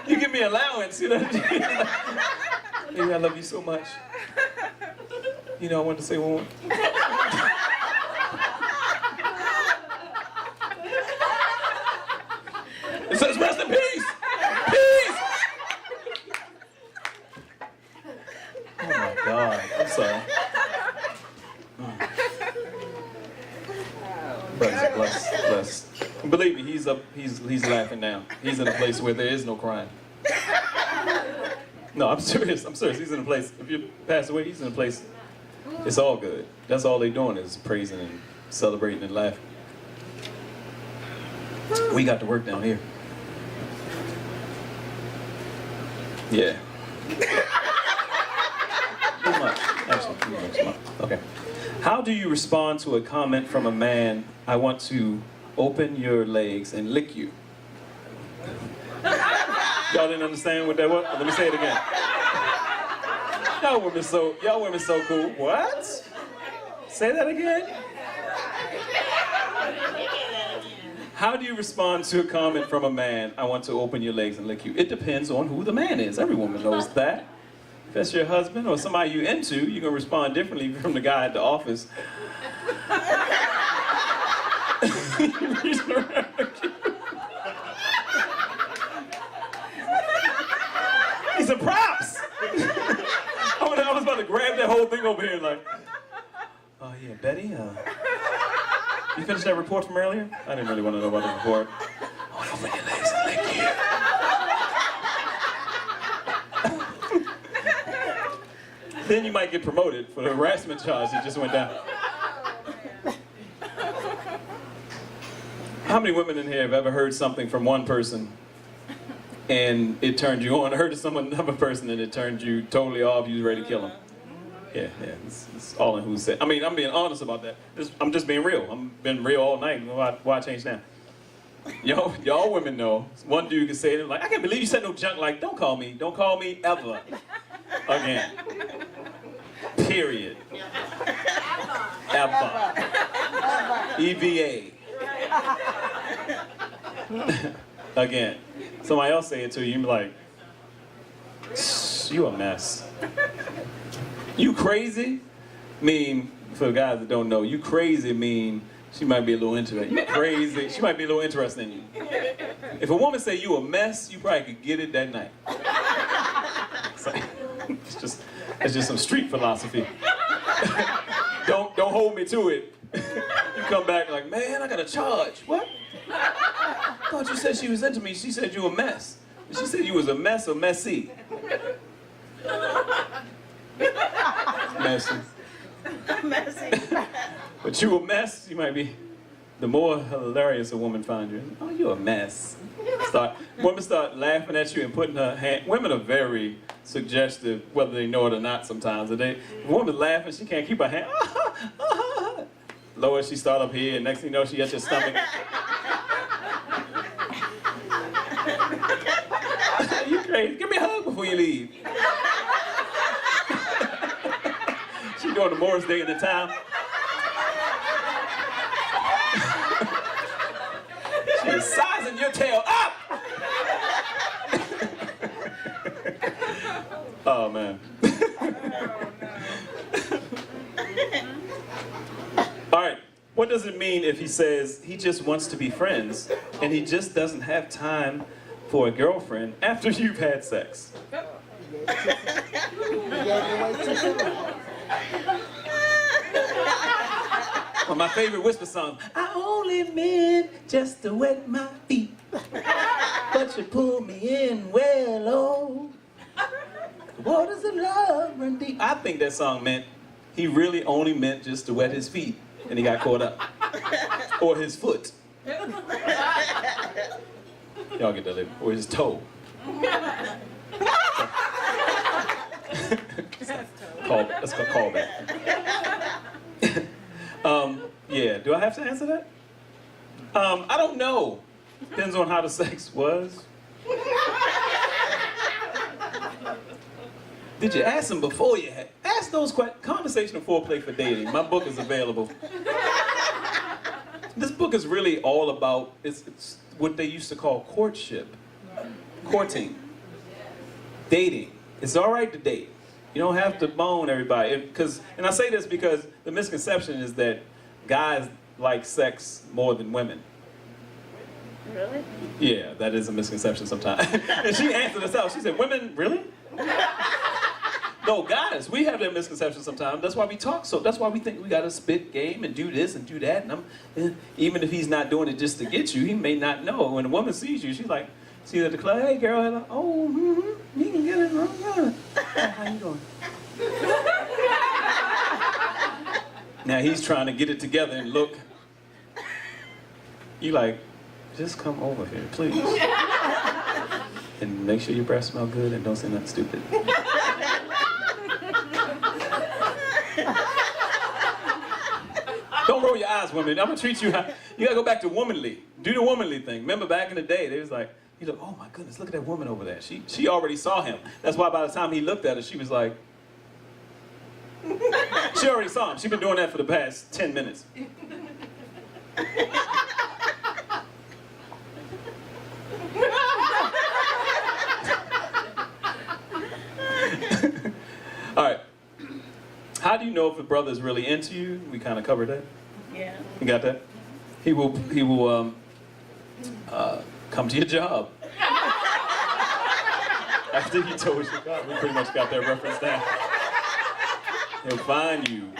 you give me allowance, Baby, I love you so much. I wanted to say one more. It says rest in peace! Peace! Oh my God, I'm sorry. Bless. Believe me, he's laughing now. He's in a place where there is no crying. No, I'm serious. He's in a place, if you pass away, he's in a place, it's all good. That's all they're doing is praising and celebrating and laughing. We got to work down here. Yeah. Too much. Actually, too much. Okay. How do you respond to a comment from a man, I want to open your legs and lick you? Y'all didn't understand what that was? Let me say it again. Y'all women so cool. What? Say that again? How do you respond to a comment from a man, I want to open your legs and lick you? It depends on who the man is. Every woman knows that. If that's your husband or somebody you're into, you're going to respond differently from the guy at the office. He's a props! I was about to grab that whole thing over here like, oh yeah, Betty, you finished that report from earlier? I didn't really want to know about the report. Oh, don't lick your legs, lick you. Then you might get promoted for the harassment charge that just went down. How many women in here have ever heard something from one person and it turned you on? Heard of another person and it turned you totally off, you was ready to kill them? Yeah, it's all in who said. I mean, I'm being honest about that. I'm just being real. I'm been real all night. Why change now? Y'all women know. One dude can say it like, I can't believe you said no junk. Like, don't call me ever again. Period. Ever. EVA. Again. Somebody else say it to you, you be like, you a mess. You crazy? Mean, for the guys that don't know, you crazy mean she might be a little interested. You crazy, she might be a little interested in you. If a woman say you a mess, you probably could get it that night. It's just some street philosophy. Don't hold me to it. You come back like, man, I got a charge. What? I thought you said she was into me. She said you a mess. She said you was a mess or messy. Messy. Messy. But you a mess, you might be. The more hilarious a woman finds you, oh, you a mess. Women start laughing at you and putting her hand. Women are very suggestive, whether they know it or not sometimes. If a woman's laughing, she can't keep her hand. Lower, she start up here, and next thing you know, she at your stomach. You crazy. Give me a hug before you leave. She doing the Morris Day in the town. She's sizing your tail up. Oh man. All right. What does it mean if he says he just wants to be friends and he just doesn't have time for a girlfriend after you've had sex? Well, my favorite whisper song, I only meant just to wet my feet, but you pulled me in well, oh, the waters of love run deep. I think that song meant he really only meant just to wet his feet, and he got caught up. Or his foot. Y'all get that later. Or his toe. Let's go call back. Yeah, do I have to answer that? I don't know. Depends on how the sex was. Did you ask him before you had? Ask those questions. Conversational foreplay for dating. My book is available. This book is really all about, it's what they used to call courtship. Courting. Dating. It's all right to date. You don't have to bone everybody. And I say this because the misconception is that guys like sex more than women. Really? Yeah, that is a misconception sometimes. And she answered herself. She said, women, really? No, guys, we have that misconception sometimes. That's why we talk so. That's why we think we got to spit game and do this and do that. And even if he's not doing it just to get you, he may not know. When a woman sees you, she's like, see you at the club, hey girl, and like, oh, you can get it. Oh, how you doing? Now he's trying to get it together and look. You like, just come over here, please. And make sure your breath smell good and don't say nothing stupid. Don't roll your eyes, women. I'm gonna treat you how, you gotta go back to womanly. Do the womanly thing. Remember back in the day, they was like, he looked, oh my goodness, look at that woman over there. She already saw him. That's why by the time he looked at her, she was like, she already saw him. She's been doing that for the past 10 minutes. All right. How do you know if a brother is really into you? We kind of covered that. Yeah. You got that? He will come to your job. After he told you, God, we pretty much got that reference down. He'll find you.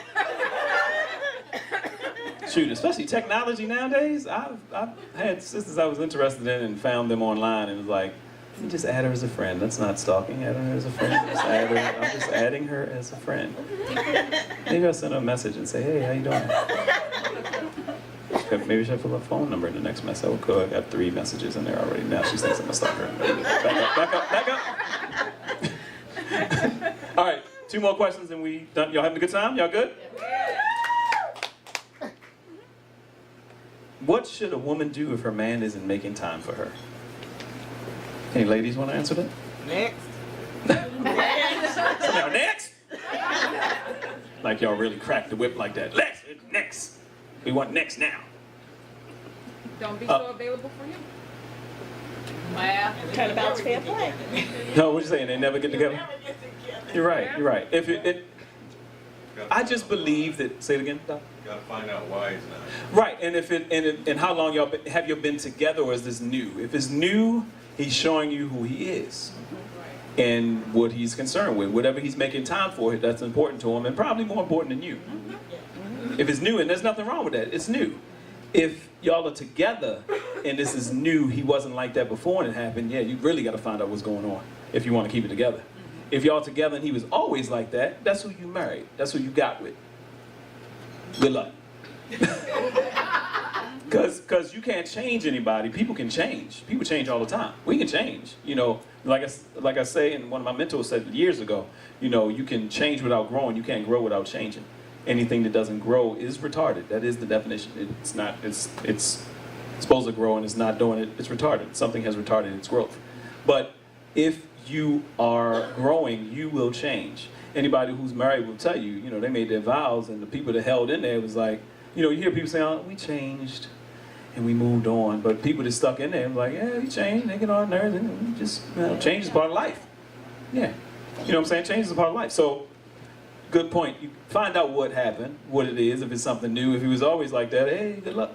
Shoot, especially technology nowadays. I've had sisters I was interested in and found them online and was like, let me just add her as a friend. That's not stalking, add her as a friend. Just add her. I'm just adding her as a friend. Maybe I'll send her a message and say, hey, how you doing? Maybe I should put a phone number in the next message. Oh, cool, I got 3 messages in there already. Now she thinks I'm a stalker. Back up. All right, 2 more questions and we done. Y'all having a good time? Y'all good? What should a woman do if her man isn't making time for her? Any ladies want to answer that? Next. Now, next! Like y'all really cracked the whip like that. Next! We want next now. Don't be so available for him. Wow. Turnabout's fair play. No, what you saying? They never get together? You're right. If I just believe that, say it again, Doc? Gotta find out why he's not. Right, and how long y'all have you been together, or is this new? If it's new, he's showing you who he is and what he's concerned with. Whatever he's making time for, that's important to him, and probably more important than you. If it's new, and there's nothing wrong with that, it's new. If y'all are together and this is new, he wasn't like that before and it happened, yeah, you really got to find out what's going on if you want to keep it together. If y'all together and he was always like that, that's who you married. That's who you got with. Good luck. Because you can't change anybody. People can change. People change all the time. We can change. You know, like I say, and one of my mentors said years ago, you know, you can change without growing. You can't grow without changing. Anything that doesn't grow is retarded. That is the definition. It's not. It's supposed to grow and it's not doing it. It's retarded. Something has retarded its growth. But if you are growing, you will change. Anybody who's married will tell you, you know, they made their vows, and the people that held in there was like, you know, you hear people say, oh, we changed and we moved on. But people that stuck in there was like, yeah, we changed, they get on our nerves, and just, you know, change is part of life. Yeah. You know what I'm saying? Change is a part of life. So, good point. You find out what happened, what it is, if it's something new. If he was always like that, hey, good luck.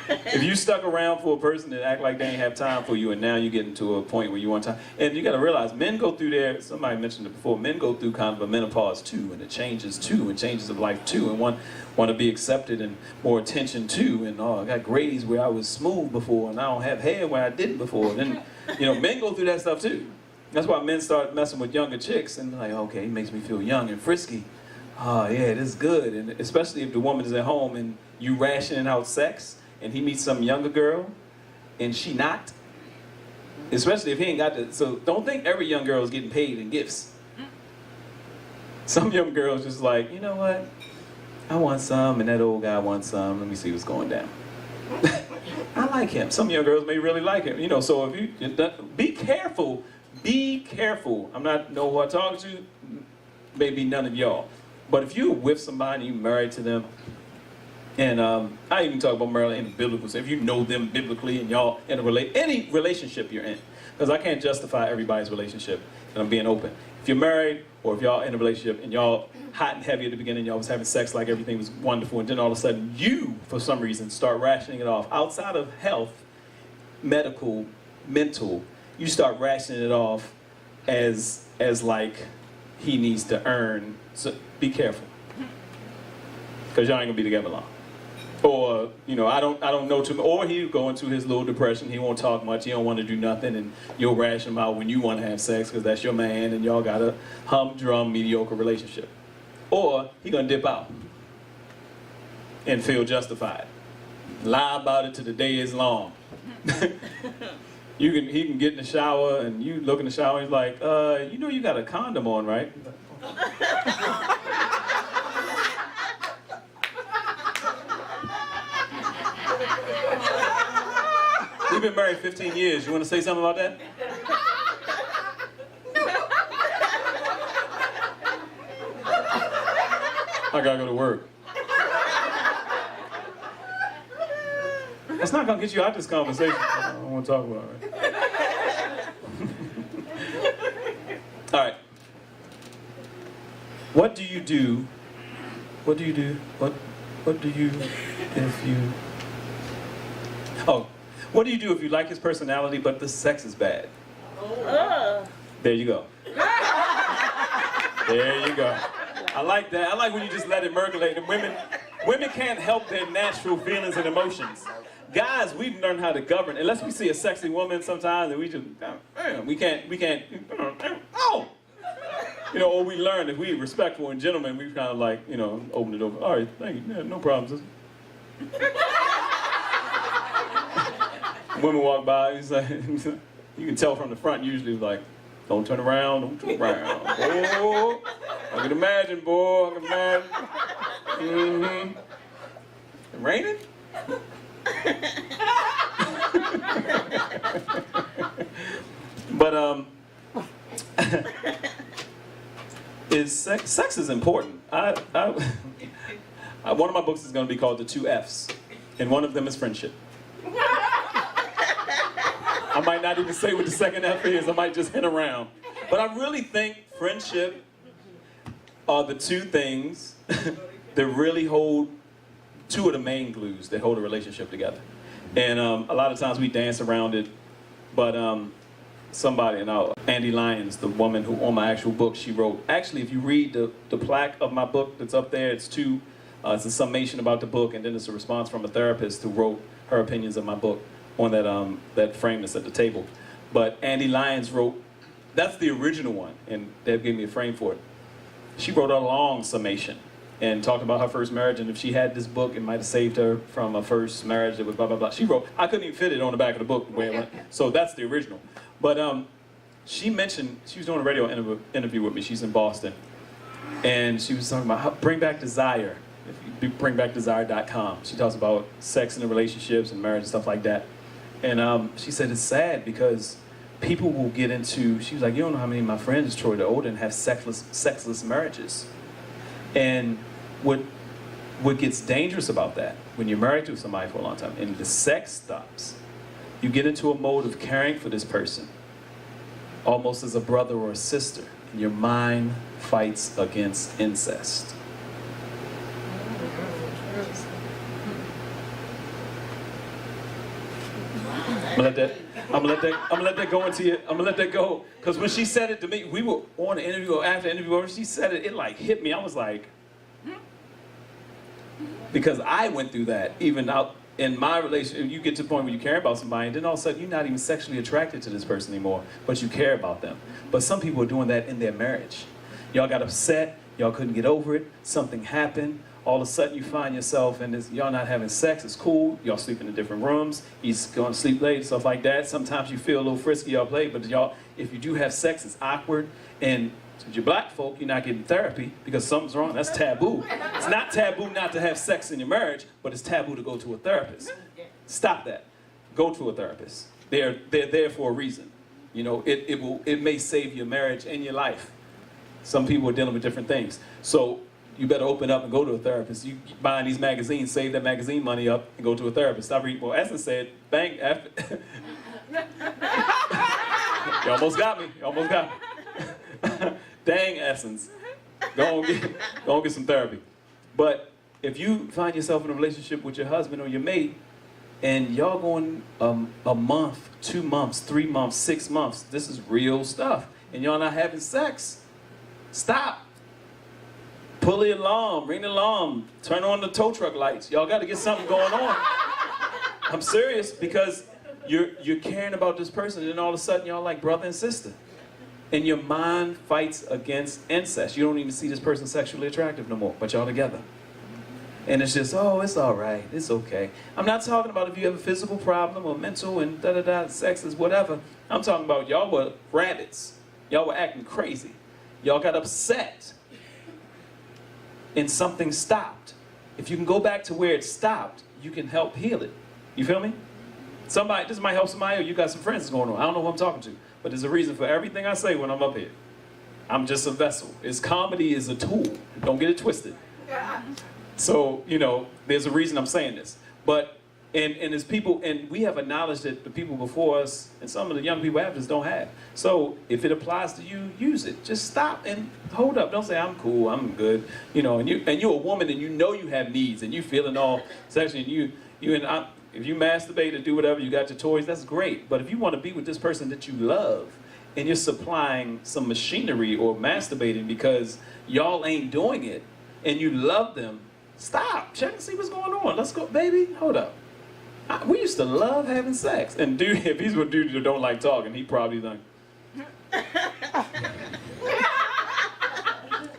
If you stuck around for a person that act like they ain't have time for you, and now you get into a point where you want time, and you got to realize men go through there. Somebody mentioned it before. Men go through kind of a menopause too, and it changes too, and changes of life too, and want to be accepted and more attention too. And oh, I got grays where I was smooth before, and I don't have hair where I didn't before. And then, you know, men go through that stuff too. That's why men start messing with younger chicks and like, okay, he makes me feel young and frisky. Oh yeah, this is good. And especially if the woman is at home and you rationing out sex, and he meets some younger girl, and she not. Especially if he ain't got the, so don't think every young girl is getting paid in gifts. Some young girls just like, you know what? I want some, and that old guy wants some. Let me see what's going down. I like him. Some young girls may really like him. You know, so if you, be careful. Be careful. I'm not know who I'm talking to. Maybe none of y'all. But if you're with somebody, you married to them, and I even talk about marriage in the biblical sense. If you know them biblically and y'all in any relationship you're in, because I can't justify everybody's relationship, and I'm being open. If you're married or if y'all in a relationship and y'all hot and heavy at the beginning, y'all was having sex like everything was wonderful, and then all of a sudden you, for some reason, start rationing it off. Outside of health, medical, mental, you start rationing it off as like he needs to earn. So be careful, because y'all ain't gonna be together long. Or, you know, I don't know too much. Or he'll go into his little depression. He won't talk much. He don't want to do nothing, and you'll ration him out when you want to have sex because that's your man, and y'all got a humdrum, mediocre relationship. Or he gonna dip out and feel justified. Lie about it till the day is long. He can get in the shower, and you look in the shower, and he's like, you know you got a condom on, right? We've been married 15 years. You want to say something about that? I gotta go to work. That's not gonna get you out this conversation. I don't want to talk about it. All right. What do you do? What do you do? What do you if you? Oh. What do you do if you like his personality but the sex is bad? There you go. There you go. I like that. I like when you just let it percolate. And women can't help their natural feelings and emotions. Guys, we've learned how to govern. Unless we see a sexy woman sometimes, and we just, we can't, oh! You know, or we learn if we respectful and gentlemen, we kind of like, you know, open the door. All right, thank you. Yeah, no problems. Women walk by, it's like, you can tell from the front usually like, don't turn around, don't turn around. Oh, I can imagine, boy, I can imagine. Mm-hmm. It raining? But sex is important. One of my books is going to be called The 2 F's, and one of them is friendship. I might not even say what the second F is. I might just hint around. But I really think friendship are the 2 things that really hold 2 of the main glues that hold a relationship together. And a lot of times we dance around it, but somebody, Andy Lyons, the woman who on my actual book, she wrote, actually if you read the plaque of my book that's up there, it's it's a summation about the book, and then it's a response from a therapist who wrote her opinions of my book on that frame that's at the table. But Andy Lyons wrote, that's the original one, and Deb gave me a frame for it. She wrote a long summation and talked about her first marriage, and if she had this book, it might have saved her from a first marriage that was blah, blah, blah. She wrote, I couldn't even fit it on the back of the book the way it went. So that's the original. But she mentioned, she was doing a radio interview with me, she's in Boston, and she was talking about how, bring back desire. If you bringbackdesire.com. She talks about sex in the relationships and marriage and stuff like that. And she said it's sad because people will get into, she was like, you don't know how many of my friends, Troy, they're older and have sexless marriages. And what gets dangerous about that, when you're married to somebody for a long time and the sex stops, you get into a mode of caring for this person, almost as a brother or a sister, and your mind fights against incest. I'm gonna let that go into you. I'm gonna let that go. Because when she said it to me, we were on the interview or after the interview, when she said it, it like hit me. I was like, because I went through that, even out in my relationship. You get to the point where you care about somebody, and then all of a sudden you're not even sexually attracted to this person anymore, but you care about them. But some people are doing that in their marriage. Y'all got upset, y'all couldn't get over it, something happened. All of a sudden you find yourself and y'all not having sex, it's cool, y'all sleep in different rooms, he's going to sleep late, stuff like that. Sometimes you feel a little frisky, y'all play, but y'all, if you do have sex, it's awkward. And since you're black folk, you're not getting therapy because something's wrong, that's taboo. It's not taboo not to have sex in your marriage, but it's taboo to go to a therapist. Stop that. Go to a therapist. They're there for a reason. You know, it may save your marriage and your life. Some people are dealing with different things. So you better open up and go to a therapist. You buying these magazines, save that magazine money up and go to a therapist. Stop reading. Well, Essence said, bang, after. You almost got me. You almost got me. Dang, Essence. Go on get some therapy. But if you find yourself in a relationship with your husband or your mate, and y'all going a month, 2 months, 3 months, 6 months, this is real stuff, and y'all not having sex, stop. Pull the alarm, ring the alarm, turn on the tow truck lights. Y'all got to get something going on. I'm serious, because you're caring about this person, and all of a sudden y'all like brother and sister. And your mind fights against incest. You don't even see this person sexually attractive no more, but y'all together. And it's just, oh, it's all right, it's okay. I'm not talking about if you have a physical problem or mental and da-da-da, sex is whatever. I'm talking about y'all were rabbits. Y'all were acting crazy. Y'all got upset. And something stopped. If you can go back to where it stopped, you can help heal it. You feel me? Somebody, this might help somebody, or you got some friends going on. I don't know who I'm talking to, but there's a reason for everything I say when I'm up here. I'm just a vessel. Comedy is a tool. Don't get it twisted. So, you know, there's a reason I'm saying this. But, and there's people, and we have a knowledge that the people before us, and some of the young people after us don't have. So, if it applies to you, use it. Just stop and hold up. Don't say, I'm cool, I'm good. You know, and you're a woman, and you know you have needs, and you feeling all sexual, and if you masturbate or do whatever, you got your toys, that's great. But if you want to be with this person that you love, and you're supplying some machinery or masturbating because y'all ain't doing it and you love them, stop. Check and see what's going on. Let's go, baby. Hold up. We used to love having sex. And dude, if he's a dude that don't like talking, he probably like.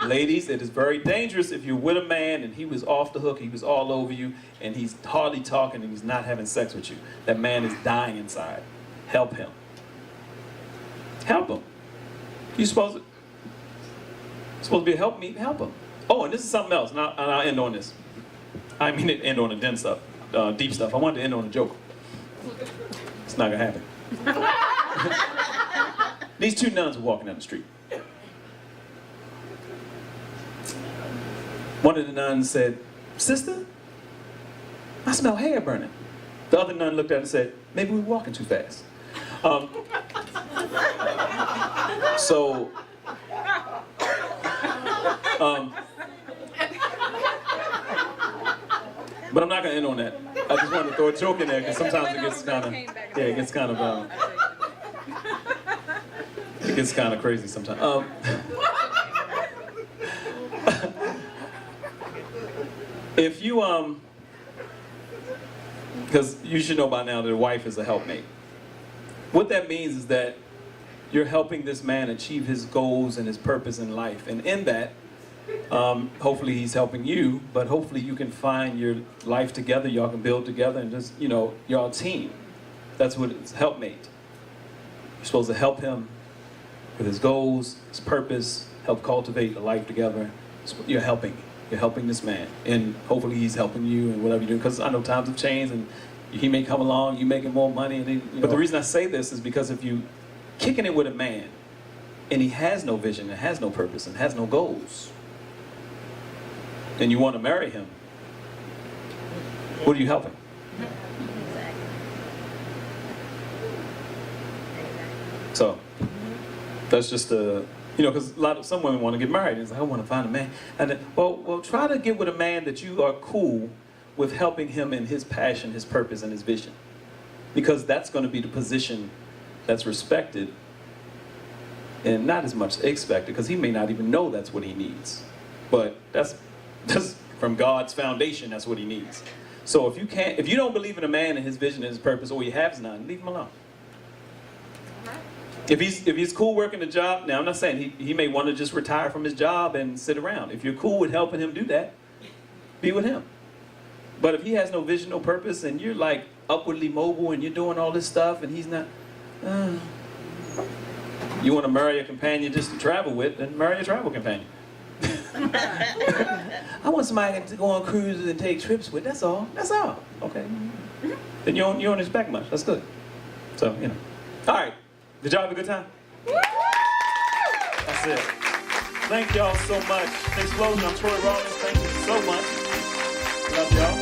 Ladies, it is very dangerous if you're with a man and he was off the hook, he was all over you, and he's hardly talking and he's not having sex with you. That man is dying inside. Help him. Help him. You're supposed to be help me, help him. Oh, and this is something else, and I'll end on this. I mean to end on the deep stuff. I wanted to end on a joke. It's not gonna happen. These two nuns were walking down the street. One of the nuns said, "Sister, I smell hair burning." The other nun looked at her and said, "Maybe we're walking too fast." But I'm not gonna end on that. I just wanted to throw a joke in there because sometimes it gets kind of, it gets kind of crazy sometimes. If you because you should know by now that a wife is a helpmate. What that means is that you're helping this man achieve his goals and his purpose in life, and in that, hopefully he's helping you, but hopefully you can find your life together, y'all can build together, and just, y'all a team. That's what it's, helpmate. You're supposed to help him with his goals, his purpose, help cultivate a life together. You're helping this man, and hopefully he's helping you and whatever you're doing, because I know times have changed, and he may come along, you making more money, and but the reason I say this is because if you kicking it with a man, and he has no vision, and has no purpose, and has no goals, and you want to marry him, what are you helping? So, that's just a, because some women want to get married, and it's like, I want to find a man. And then, well, try to get with a man that you are cool with helping him in his passion, his purpose, and his vision. Because that's going to be the position that's respected and not as much expected, because he may not even know that's what he needs. But that's from God's foundation, that's what he needs. So if you don't believe in a man and his vision and his purpose, or he has none, leave him alone. If he's cool working a job, now I'm not saying he may want to just retire from his job and sit around. If you're cool with helping him do that, be with him. But if he has no vision, no purpose, and you're like upwardly mobile and you're doing all this stuff and he's not, you want to marry a companion just to travel with, then marry a travel companion. I want somebody to go on cruises and take trips with, that's all. That's all. Okay. Then you don't expect much. That's good. So, All right. Did y'all have a good time? That's it. Thank y'all so much. Explosion, I'm Troy Rawlings. Thank you so much. Love y'all.